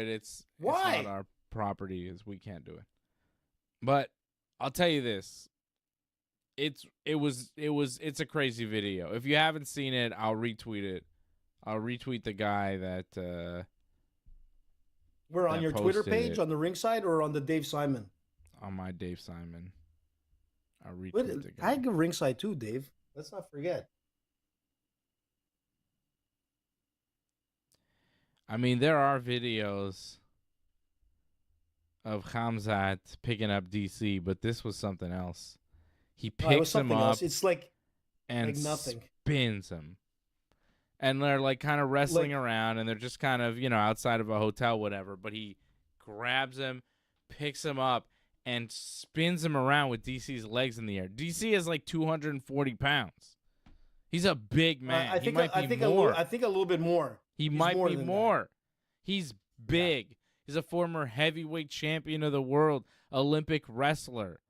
It's why? It's not our property, we can't do it. But I'll tell you this. It's a crazy video. If you haven't seen it, I'll retweet it. I'll retweet the guy that we're on your Twitter page, on the Ringside, or on the Dave Simon? On my Dave Simon. I'll retweet the guy. I give Ringside too, Dave. Let's not forget. I mean, there are videos of Khamzat picking up DC, but this was something else. He picks him up. Else. It's like nothing. Spins him. And they're like kind of wrestling around, and they're just kind of, outside of a hotel, whatever. But he grabs him, picks him up, and spins him around with DC's legs in the air. DC is like 240 pounds. He's a big man. I think a little bit more. He's might be more. He's big. Yeah. He's a former heavyweight champion of the world, Olympic wrestler.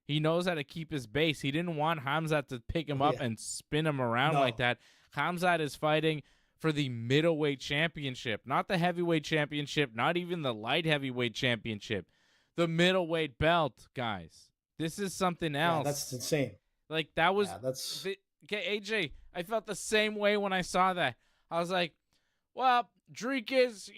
He knows how to keep his base. He didn't want Khamzat to pick him up and spin him around like that. Khamzat is fighting for the middleweight championship, not the heavyweight championship, not even the light heavyweight championship. The middleweight belt, guys. This is something else. Yeah, that's insane. Like, that was... Okay, AJ, I felt the same way when I saw that. I was like, well, Dricus,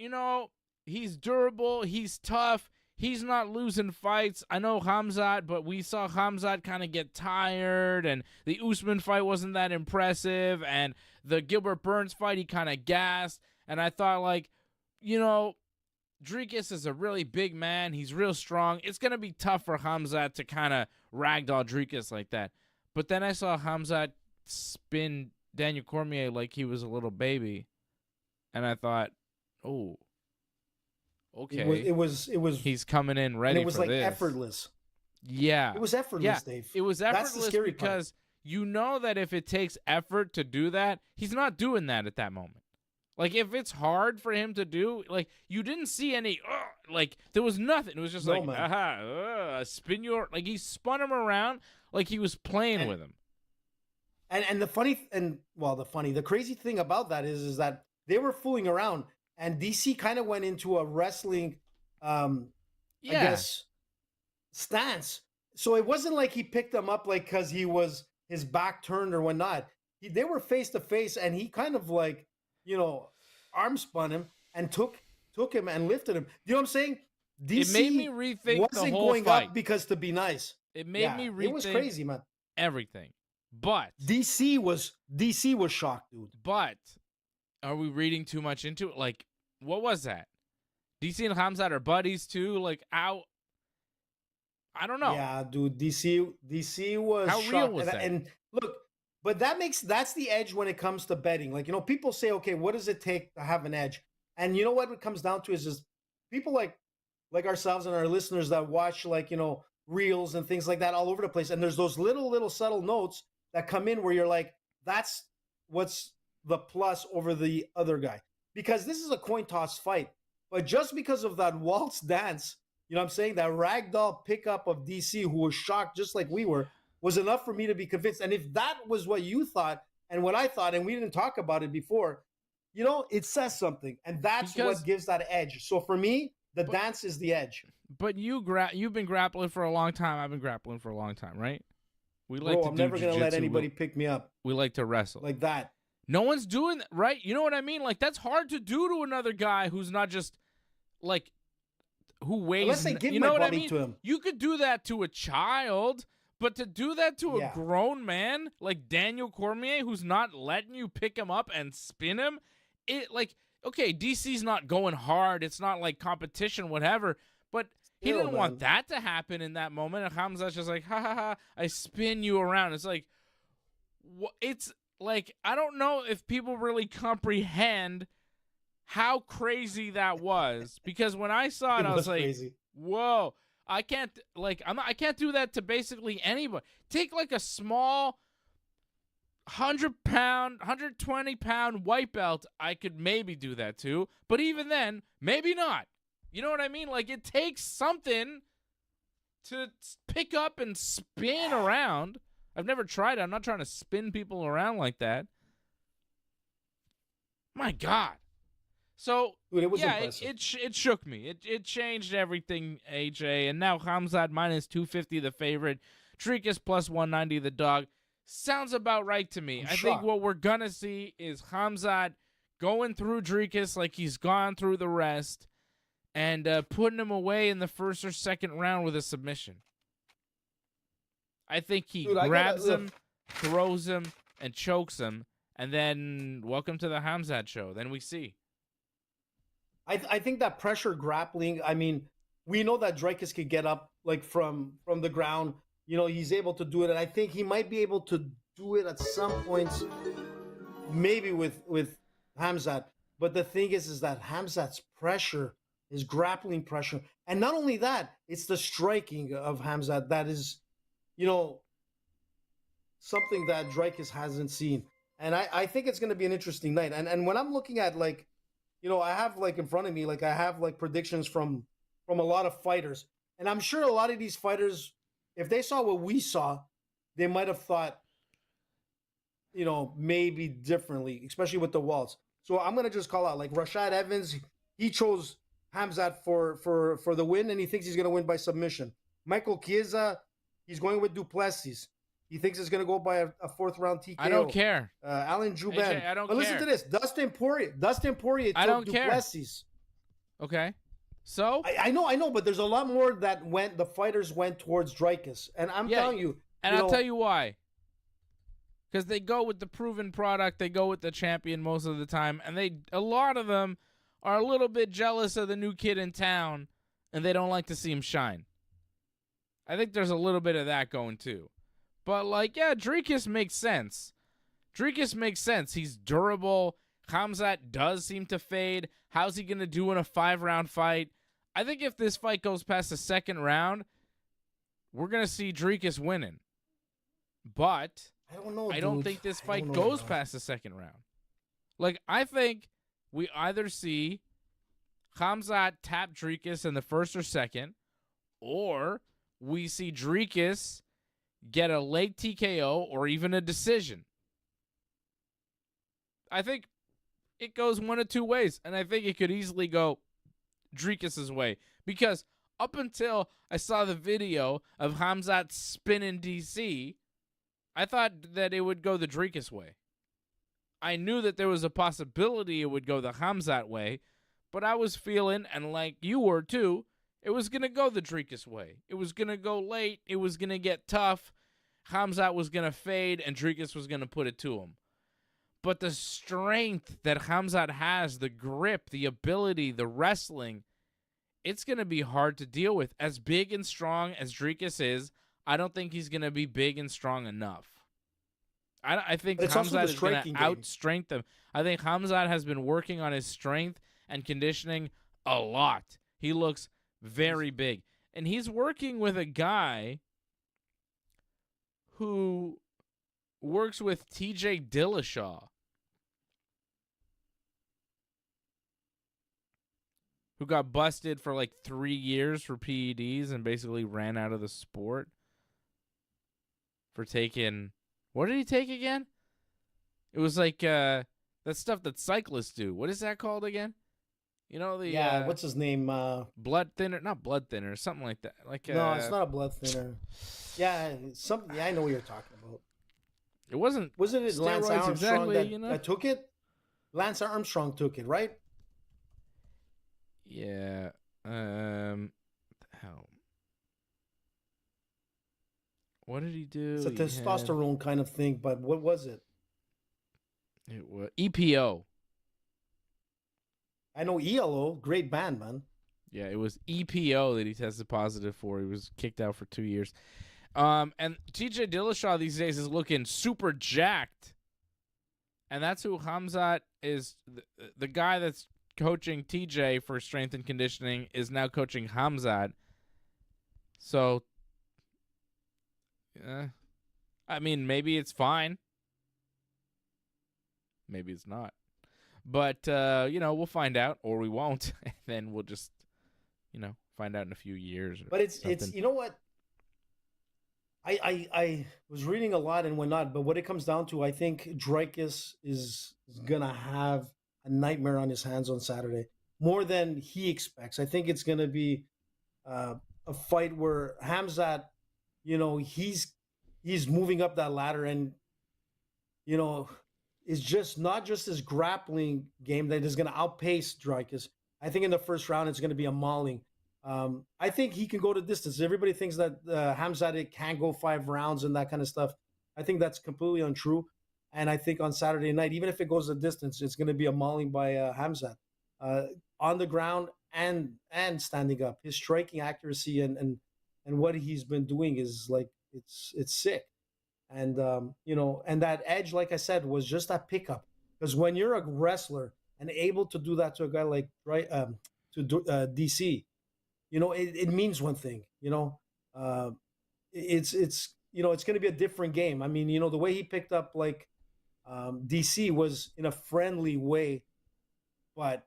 he's durable, he's tough, he's not losing fights. I know Khamzat, but we saw Khamzat kind of get tired, and the Usman fight wasn't that impressive, and the Gilbert Burns fight, he kind of gassed, and I thought, like, Dricus is a really big man. He's real strong. It's going to be tough for Khamzat to kind of ragdoll Dricus like that. But then I saw Khamzat spin Daniel Cormier like he was a little baby, and I thought, oh, okay. It was. He's coming in ready. It was for like this. Effortless. Yeah, it was effortless, Dave. It was effortless. That's the scary because that if it takes effort to do that, he's not doing that at that moment. Like, if it's hard for him to do, like, you didn't see any, like, there was nothing. It was just spin like, he spun him around like he was playing with him. And the crazy thing about that is that they were fooling around, and DC kind of went into a wrestling, I guess, stance. So it wasn't like he picked him up like because he was his back turned or whatnot. They were face to face, and he kind of like, arm spun him and took him and lifted him. You know what I'm saying? DC it made me rethink wasn't the whole going fight. Up because to be nice. It made me rethink. It was crazy, man. Everything. But DC was shocked, dude. But are we reading too much into it? Like, what was that? DC and Khamzat are buddies too. Like, I don't know. Yeah, dude. DC was how shocked. real was that? And look, but that's the edge when it comes to betting. Like, people say, okay, what does it take to have an edge? And you know what it comes down to is just people like ourselves and our listeners that watch reels and things like that all over the place. And there's those little subtle notes that come in where you're like, that's what's the plus over the other guy. Because this is a coin toss fight. But just because of that waltz dance, you know what I'm saying? That ragdoll pickup of DC, who was shocked just like we were, was enough for me to be convinced. And if that was what you thought and what I thought, and we didn't talk about it before, it says something, and that's Because- what gives that edge. So for me, the dance is the edge. But you've been grappling for a long time. I've been grappling for a long time, right? We like Bro, to I'm do never gonna let jiu-jitsu. anybody pick me up We like to wrestle. like that. No one's doing that, right? You know what I mean? Like, that's hard to do to another guy who's not just, like, who weighs... Unless they give you my know what I body mean? to him. You could do that to a child, but to do that to Yeah. a grown man, like Daniel Cormier, who's not letting you pick him up and spin him, okay, DC's not going hard. It's not like competition, whatever, but... He Still, didn't want man. that to happen in that moment. And Khamzat's just like, ha ha ha, I spin you around. It's like, it's like, I don't know if people really comprehend how crazy that was. Because when I saw it, I was like, crazy. whoa, I can't do that to basically anybody. Take like a small 100-pound, 120-pound white belt, I could maybe do that to. But even then, maybe not. You know what I mean? Like, it takes something to pick up and spin around. I've never tried it. I'm not trying to spin people around like that. My God. So, Dude, it was yeah, impressive. it shook me. It changed everything, AJ. And now Khamzat minus 250, the favorite. Dricus plus 190, the dog. Sounds about right to me. I'm I think shocked. what we're going to see is Khamzat going through Dricus like he's gone through the rest, and putting him away in the first or second round with a submission. I think he grabs him, throws him, and chokes him, and then welcome to the Khamzat show. Then we see. I think that pressure grappling, I mean, we know that Dricus could get up like from the ground. He's able to do it, and I think he might be able to do it at some points, maybe with Khamzat. But the thing is that Khamzat's pressure, his grappling pressure, and not only that, it's the striking of Khamzat that is, something that Dricus hasn't seen. And I think it's going to be an interesting night. And when I'm looking at I have in front of me, I have predictions from a lot of fighters, and I'm sure a lot of these fighters, if they saw what we saw, they might have thought, maybe differently, especially with the Waltz. So I'm going to just call out Rashad Evans. He chose Khamzat for the win, and he thinks he's going to win by submission. Michael Chiesa, he's going with Duplessis. He thinks it's going to go by a fourth-round TKO. I don't care. Alan Juban. AJ, I don't but listen care. to this. Dustin Poirier I took don't care. Duplessis. Okay. So? I know, but there's a lot more that the fighters went towards Dricus. And I'm telling you. And I'll tell you why. Because they go with the proven product. They go with the champion most of the time. And a lot of them are a little bit jealous of the new kid in town, and they don't like to see him shine. I think there's a little bit of that going too. But Dricus makes sense. Dricus makes sense. He's durable. Khamzat does seem to fade. How's he going to do in a 5-round fight? I think if this fight goes past the second round, we're going to see Dricus winning. But I don't know. I don't think this fight goes past the second round. I think we either see Khamzat tap Dricus in the first or second, or we see Dricus get a late TKO or even a decision. I think it goes one of two ways, and I think it could easily go Dricus's way. Because up until I saw the video of Khamzat spinning DC, I thought that it would go the Dricus way. I knew that there was a possibility it would go the Khamzat way, but I was feeling, and like you were too, it was going to go the Dricus way. It was going to go late. It was going to get tough. Khamzat was going to fade, and Dricus was going to put it to him. But the strength that Khamzat has, the grip, the ability, the wrestling, it's going to be hard to deal with. As big and strong as Dricus is, I don't think he's going to be big and strong enough. I think Khamzat is going to out-strength him. I think Khamzat has been working on his strength and conditioning a lot. He looks very big. And he's working with a guy who works with TJ Dillashaw, who got busted for 3 years for PEDs and basically ran out of the sport for taking... What did he take again? It was That stuff that cyclists do. What is that called again? You know the what's his name? blood thinner, not blood thinner, something like that. Like No, it's not a blood thinner. Yeah, something. Yeah, I know what you're talking about. It wasn't. Was it Lance steroids Armstrong exactly, that, you know? that took it? Lance Armstrong took it, right? Yeah. Hell. What did he do? It's a testosterone kind of thing, but what was it? It was EPO. I know ELO, great band, man. Yeah, it was EPO that he tested positive for. He was kicked out for 2 years. And TJ Dillashaw these days is looking super jacked. And that's who Khamzat is. The guy that's coaching TJ for strength and conditioning is now coaching Khamzat. So, I mean, maybe it's fine. Maybe it's not. But, we'll find out, or we won't. And then we'll just, find out in a few years. But it's you know what? I was reading a lot and whatnot, but what it comes down to, I think Dricus is going to have a nightmare on his hands on Saturday. More than he expects. I think it's going to be a fight where Khamzat, he's moving up that ladder and, is just not just his grappling game that is going to outpace Dricus. I think in the first round, it's going to be a mauling. I think he can go to distance. Everybody thinks that Khamzat can't go 5 rounds and that kind of stuff. I think that's completely untrue. And I think on Saturday night, even if it goes a distance, it's going to be a mauling by Khamzat on the ground and standing up. His striking accuracy and what he's been doing is like it's sick. And and that edge, like I said, was just that pickup. Because when you're a wrestler and able to do that to a guy like DC, it means one thing. It's going to be a different game. I mean, the way he picked up like DC was in a friendly way, but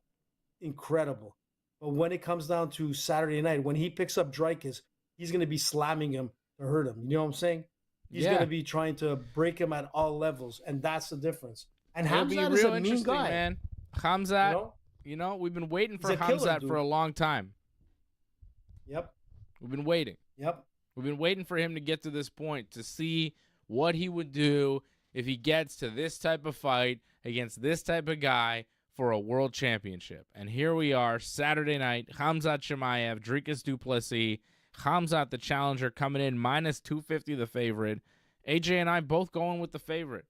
incredible. But when it comes down to Saturday night, when he picks up Dricus, he's going to be slamming him to hurt him. You know what I'm saying? He's going to be trying to break him at all levels, and that's the difference. And Khamzat is a mean guy, man. Khamzat, we've been waiting for Khamzat for a long time. Yep. We've been waiting. Yep. We've been waiting for him to get to this point to see what he would do if he gets to this type of fight against this type of guy for a world championship. And here we are, Saturday night, Khamzat Chimaev, Dricus du Plessis, Khamzat the challenger coming in minus 250 the favorite. AJ and I both going with the favorite.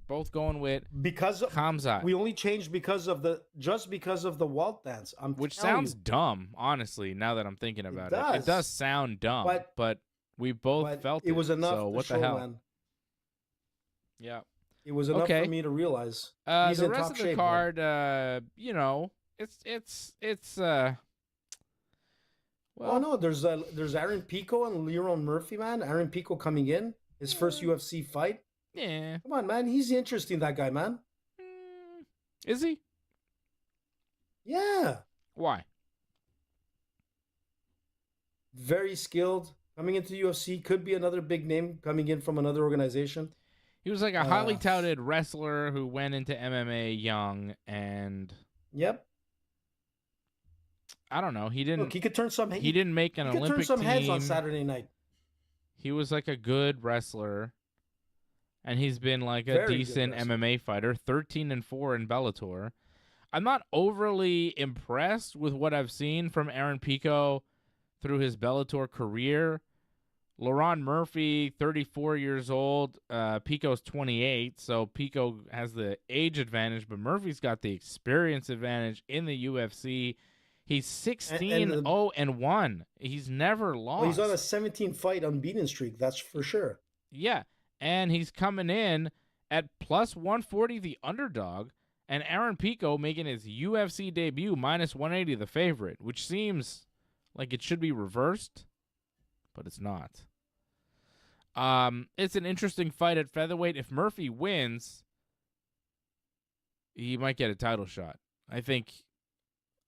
Both going with Khamzat. We only changed because of the Walt dance. Which sounds dumb, honestly, now that I'm thinking about it. It does sound dumb, but we both felt it. It was enough. So what the hell? Man. Yeah. It was enough for me to realize. He's the in rest top of the shape, card, it's well, no, there's Aaron Pico and Lerone Murphy, man. Aaron Pico coming in, his first UFC fight. Yeah. Come on, man. He's interesting, that guy, man. Is he? Yeah. Why? Very skilled. Coming into the UFC. Could be another big name coming in from another organization. He was like a highly touted wrestler who went into MMA young and... Yep. I don't know. He didn't... Look, he could turn some... He didn't make an Olympic team. He could turn some heads on Saturday night. He was like a good wrestler. And he's been like a decent MMA fighter, 13-4 in Bellator. I'm not overly impressed with what I've seen from Aaron Pico through his Bellator career. Lerone Murphy, 34 years old. Pico's 28, so Pico has the age advantage, but Murphy's got the experience advantage in the UFC. He's 16-0-1. He's never lost. Well, he's on a 17-fight unbeaten streak, that's for sure. Yeah. And he's coming in at plus 140, the underdog, and Aaron Pico making his UFC debut minus 180, the favorite, which seems like it should be reversed, but it's not. It's an interesting fight at featherweight. If Murphy wins, he might get a title shot. I think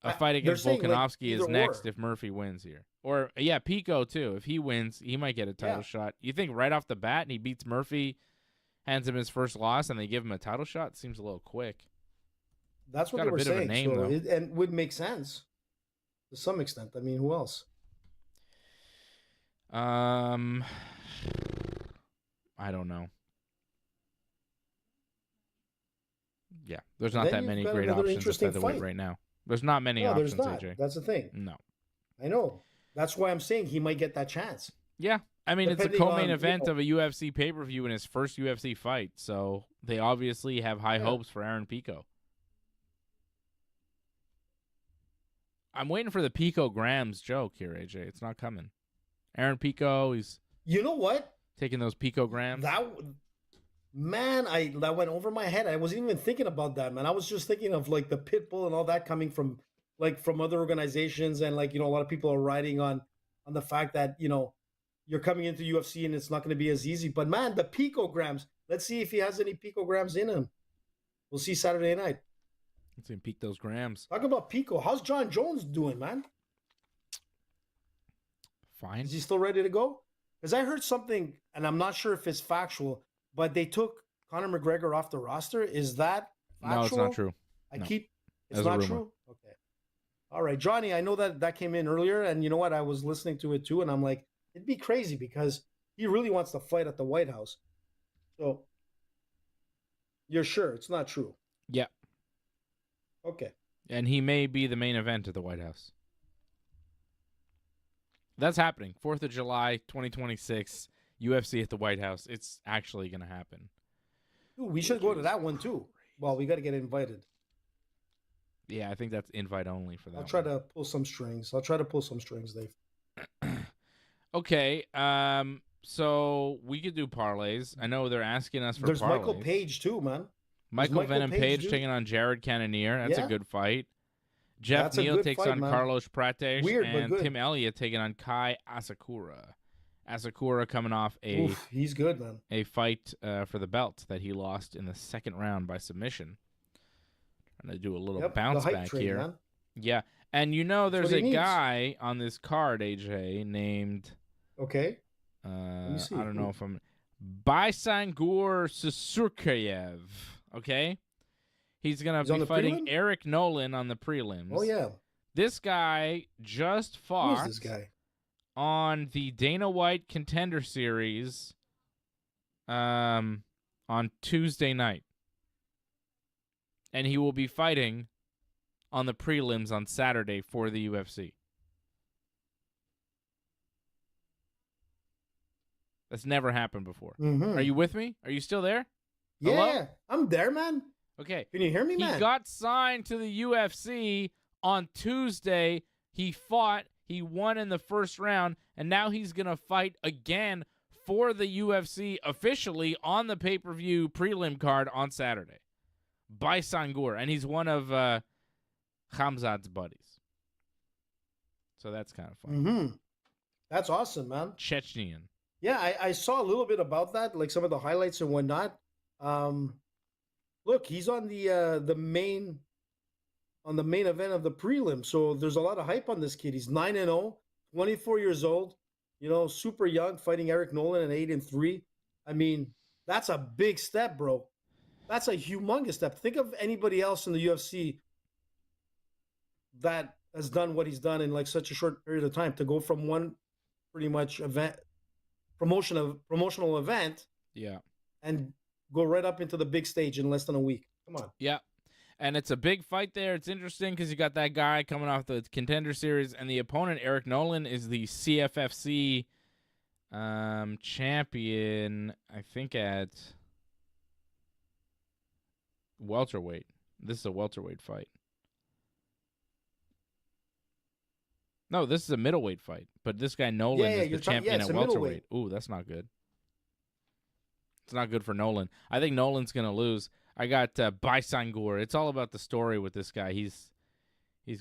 a fight against Volkanovski is next if Murphy wins here. Or, yeah, Pico, too. If he wins, he might get a title shot. You think right off the bat he beats Murphy hands him his first loss and they give him a title shot, seems a little quick. That's what Got they a were bit of a saying. name, So though. and would make sense to some extent. I mean, who else? I don't know. Yeah, there's not Then that you've many got great another options at interesting featherweight fight. right now. There's not many No, options, there's not. AJ. That's the thing. No. I know. That's why I'm saying he might get that chance. Yeah, I mean, it's a Depending co-main on, event of a UFC pay-per-view in his first UFC fight, so they obviously have high hopes for Aaron Pico. I'm waiting for the Pico Grams joke here, AJ. It's not coming. Aaron Pico, he's You know what? taking those Pico Grams. That went over my head. I wasn't even thinking about that, man. I was just thinking of like the Pitbull and all that coming from other organizations, and like, a lot of people are riding on the fact that, you're coming into UFC and it's not going to be as easy. But man, the picograms. Let's see if he has any picograms in him. We'll see Saturday night. Let's see him peak those grams. Talk about Pico. How's John Jones doing, man? Fine. Is he still ready to go? Because I heard something, and I'm not sure if it's factual, but they took Conor McGregor off the roster. Is that factual? No, it's not true. No. It's That's a not rumor. true? Okay. All right, Johnny, I know that came in earlier, and you know what? I was listening to it too, and I'm like, it'd be crazy because he really wants to fight at the White House. So you're sure it's not true? Yeah. Okay. And he may be the main event at the White House. That's happening. 4th of July, 2026, UFC at the White House. It's actually going to happen. Ooh, we should go to that one too. Well, we got to get invited. Yeah, I think that's invite only for that. I'll try to pull some strings. Dave. Okay, so we could do parlays. I know they're asking us for There's parlays. Michael Page too, man. Michael Venom Page dude. taking on Jared Cannonier. That's a Yeah. good fight. Jeff That's a Neal good takes fight, on man. Carlos Prates. Weird, but and good. Tim Elliott taking on Kai Asakura. Asakura coming off Oof, he's good, man. a fight for the belt that he lost in the second round by submission. I'm going to do a little Yep, bounce the hype back train, here. man. Yeah. And there's what he a needs. guy on this card, AJ, named Okay. I see. don't know if I'm Bisangur Osmanov. Okay? He's going He's to on be the fighting prelim? Eric Nolan on the prelims. Oh yeah. This guy just Who fought is this guy? on the Dana White Contender Series on Tuesday night. And he will be fighting on the prelims on Saturday for the UFC. That's never happened before. Mhm. Are you with me? Are you still there? Yeah, Hello? I'm there, man. Okay. Can you hear me, He man? got signed to the UFC on Tuesday. He fought. He won in the first round. And now he's going to fight again for the UFC officially on the pay-per-view prelim card on Saturday. Bisangur. And he's one of Khamzat's buddies. So that's kind of fun. Mm-hmm. That's awesome, man. Chechenian. Yeah, I saw a little bit about that, like some of the highlights and whatnot. Look, he's on the main event of the prelim, so there's a lot of hype on this kid. He's 9-0, 24 years old, super young, fighting Eric Nolan at 8-3. I mean, that's a big step, bro. That's a humongous step. Think of anybody else in the UFC that has done what he's done in like such a short period of time, to go from one pretty much promotional event Yeah. and go right up into the big stage in less than a week. Come on. Yeah. And it's a big fight there. It's interesting because you got that guy coming off the Contender Series, and the opponent, Eric Nolan, is the CFFC champion, I think, at welterweight. This is a welterweight fight. No, this is a middleweight fight. But this guy, Nolan, Yeah, is the you're champion it's at a welterweight. middleweight. Ooh, that's not good. It's not good for Nolan. I think Nolan's going to lose. I got Bisangur. It's all about the story with this guy. He's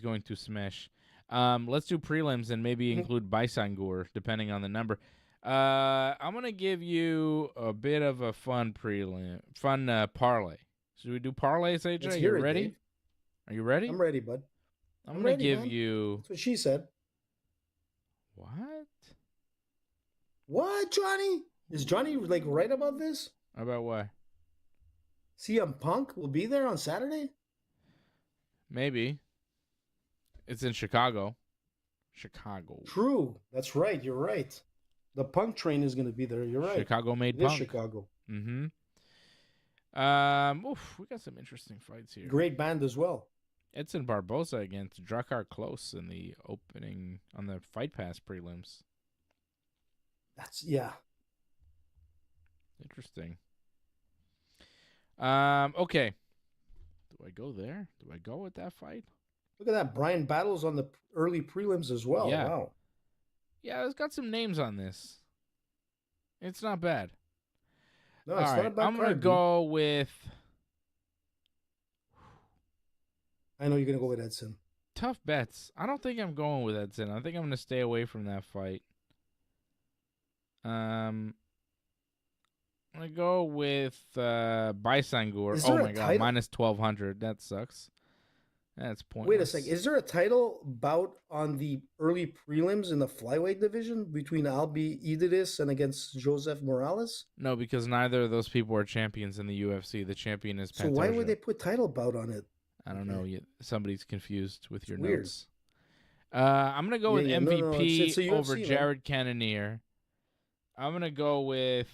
going to smash. Let's do prelims and maybe include Bisangur, depending on the number. I'm going to give you a bit of a fun parlay. Should we do parlays, AJ? Let's Are hear you it, ready? Dave. Are you ready? I'm ready, bud. I'm I'm going to ready, give man. you... That's what she said. What? What, Johnny? Is Johnny like right about this? About what? CM Punk will be there on Saturday? Maybe. It's in Chicago. Chicago. True. That's right. You're right. The Punk train is going to be there. You're right. Chicago-made It is Punk. Chicago. Mm-hmm. We got some interesting fights here. Great band as well. Edson Barboza against Drakkar Klose in the opening on the Fight Pass prelims. Yeah. Interesting. Okay. Do I go there? Do I go with that fight? Look at that. Brian Battles on the early prelims as well. Yeah. Wow. Yeah, it's got some names on this. It's not bad. No, it's All not right, a bad I'm going to card, go with... I know you're going to go with Edson. Tough bets. I don't think I'm going with Edson. I think I'm going to stay away from that fight. I'm going to go with Bisangur. Oh, my God. Minus 1,200. That sucks. That's pointless. Wait a sec. Is there a title bout on the early prelims in the flyweight division between Albi Idris and against Joseph Morales? No, because neither of those people are champions in the UFC. The champion is Pantoja. So why would they put title bout on it? I don't know. Somebody's confused with your weird. notes. I'm going to go with MVP it's a UFC, over Jared Cannonier. I'm going to go with...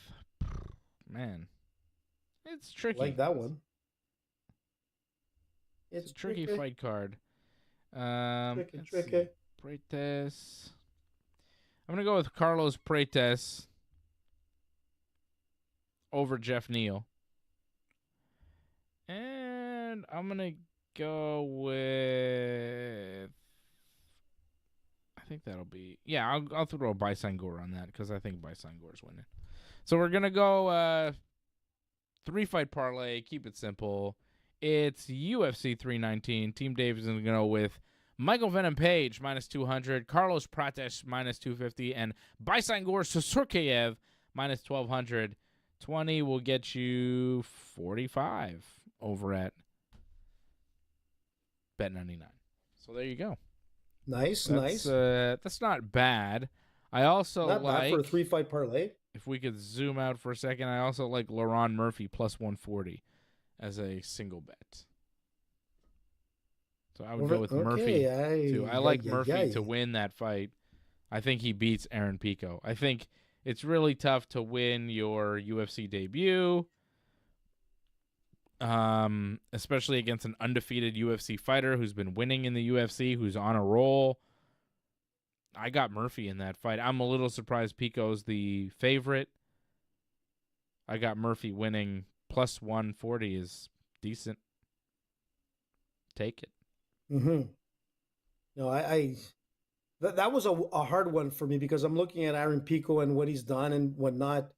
Man, it's tricky. I like that one. It's a tricky fight card. Tricky. Prates. I'm going to go with Carlos Prates over Jeff Neal. And I'm going to go with... I think that'll be... Yeah, I'll throw a Bisangur on that because I think Bisangur's winning. So we're going to go 3-fight parlay. Keep it simple. It's UFC 319. Team Dave is going to go with Michael Venom Page, minus 200. Carlos Prates, minus 250. And Bisangur Susurkayev, minus 1,200. 20 will get you 45 over at Bet99. So there you go. Nice. That's not bad. I also not like... bad for a 3-fight parlay. If we could zoom out for a second, I also like Lerone Murphy plus 140 as a single bet. So I would go with Murphy too. I like Murphy to win that fight. I think he beats Aaron Pico. I think it's really tough to win your UFC debut, especially against an undefeated UFC fighter who's been winning in the UFC, who's on a roll. I got Murphy in that fight. I'm a little surprised Pico's the favorite. I got Murphy winning plus 140 is decent. Take it. Mm-hmm. No, that was a hard one for me because I'm looking at Aaron Pico and what he's done and whatnot.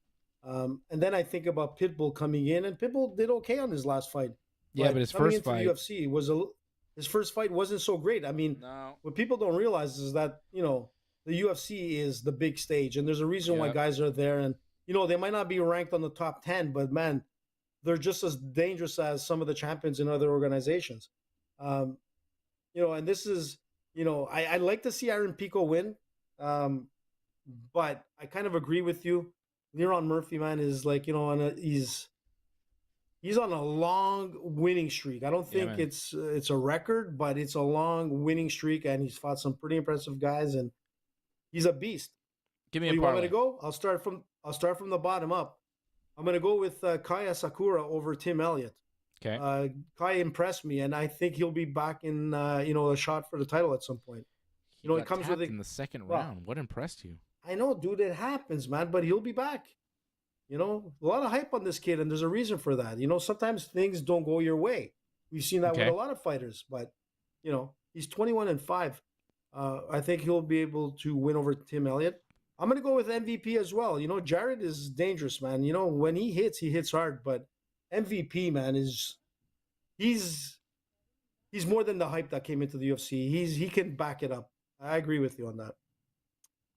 And then I think about Pitbull coming in, and Pitbull did okay on his last fight. Yeah, but his first fight, the UFC his first fight wasn't so great. I mean, what people don't realize is that the UFC is the big stage, and there's a reason why guys are there. And they might not be ranked on the top 10, but man, they're just as dangerous as some of the champions in other organizations. And this is, I'd like to see Aaron Pico win, but I kind of agree with you. Lerone Murphy, man, is like, he's on a long winning streak. I don't think it's a record, but it's a long winning streak, and he's fought some pretty impressive guys, and he's a beast. Give me a parlay. You want me to go? I'll start from the bottom up. I'm going to go with Kai Asakura over Tim Elliott. Okay. Kai impressed me, and I think he'll be back in a shot for the title at some point. He comes with in the second round. What impressed you? I know, dude, it happens, man, but he'll be back. A lot of hype on this kid, and there's a reason for that. Sometimes things don't go your way. We've seen that with a lot of fighters, but he's 21-5. I think he'll be able to win over Tim Elliott. I'm going to go with MVP as well. Jared is dangerous, man. When he hits hard, but MVP, man, he's more than the hype that came into the UFC. He can back it up. I agree with you on that.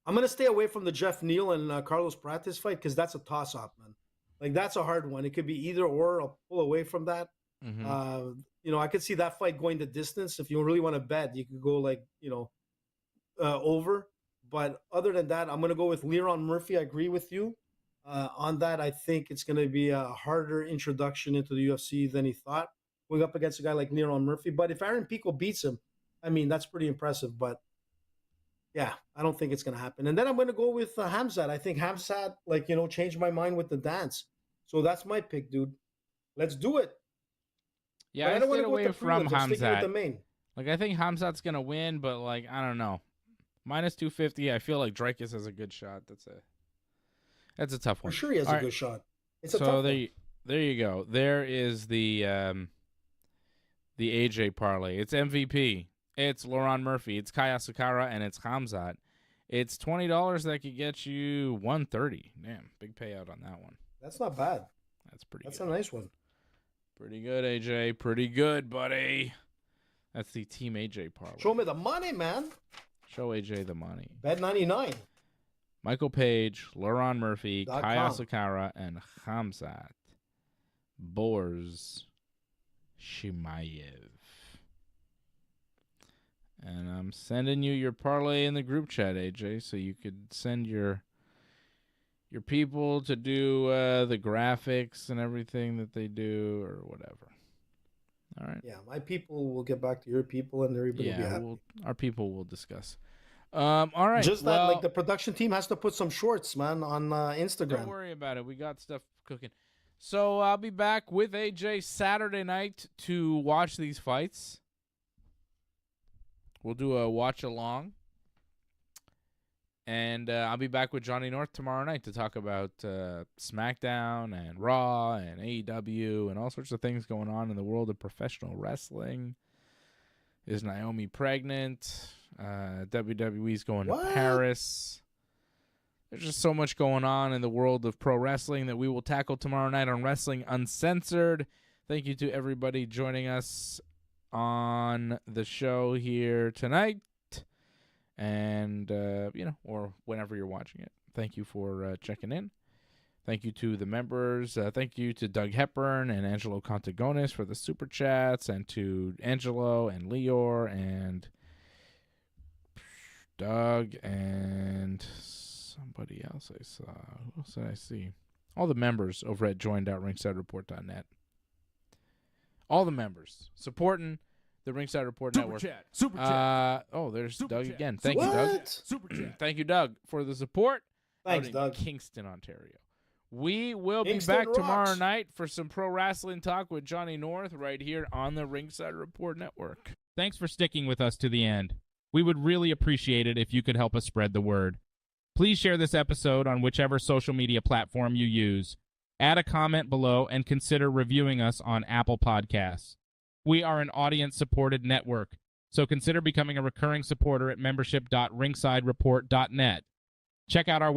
I'm going to stay away from the Jeff Neal and Carlos Prates fight because that's a toss-up, man. Like, that's a hard one. It could be either or. I'll pull away from that. Mm-hmm. I could see that fight going the distance. If you really want to bet, you could go over. But other than that, I'm going to go with Lerone Murphy. I agree with you. On that, I think it's going to be a harder introduction into the UFC than he thought, going up against a guy like Lerone Murphy. But if Aaron Pico beats him, I mean, that's pretty impressive. But yeah, I don't think it's going to happen. And then I'm going to go with Khamzat. I think Khamzat, changed my mind with the dance. So that's my pick, dude. Let's do it. Yeah, But I don't wanna stayed go with away the from prelims. I'm sticking with the Khamzat. main. Like, I think Khamzat's going to win, but, like, I don't know. Minus 250, I feel like Dricus has a good shot. That's a tough For one. sure he has All a right. good shot. It's a So tough there, one. there you go. There is the AJ parlay. It's MVP. It's Lerone Murphy. It's Kai Asakura, and it's Khamzat. It's $20 that could get you $130. Damn, big payout on that one. That's not bad. That's pretty That's good. a nice one. Pretty good, AJ. Pretty good, buddy. That's the Team AJ parlay. Show me the money, man. Show AJ the money. Bet 99. Michael Page, Lerone Murphy, .com. Kai Asakura, and Khamzat Chimaev. And I'm sending you your parlay in the group chat, AJ, so you could send your people to do the graphics and everything that they do or whatever. All right. Yeah, my people will get back to your people, and everybody will be happy. Our people will discuss. All right. Just that, like, the production team has to put some shorts, man, on Instagram. Don't worry about it. We got stuff cooking. So I'll be back with AJ Saturday night to watch these fights. We'll do a watch along. And I'll be back with Johnny North tomorrow night to talk about SmackDown and Raw and AEW and all sorts of things going on in the world of professional wrestling. Is Naomi pregnant? WWE's going to Paris. There's just so much going on in the world of pro wrestling that we will tackle tomorrow night on Wrestling Uncensored. Thank you to everybody joining us on the show here tonight. And, or whenever you're watching it. Thank you for checking in. Thank you to the members. Thank you to Doug Hepburn and Angelo Contagonis for the super chats, and to Angelo and Leor and Doug and somebody else I saw. Who else did I see? All the members over at join.ringsidereport.net. All the members supporting the Ringside Report Network. Super chat. There's Super Doug chat. again. Thank you, Doug. Super chat. Thank you, Doug, for the support. Thanks, out in Doug. Kingston, Ontario. We will Kingston be back tomorrow rocks. night for some pro wrestling talk with Johnny North right here on the Ringside Report Network. Thanks for sticking with us to the end. We would really appreciate it if you could help us spread the word. Please share this episode on whichever social media platform you use. Add a comment below and consider reviewing us on Apple Podcasts. We are an audience-supported network, so consider becoming a recurring supporter at membership.ringsidereport.net. Check out our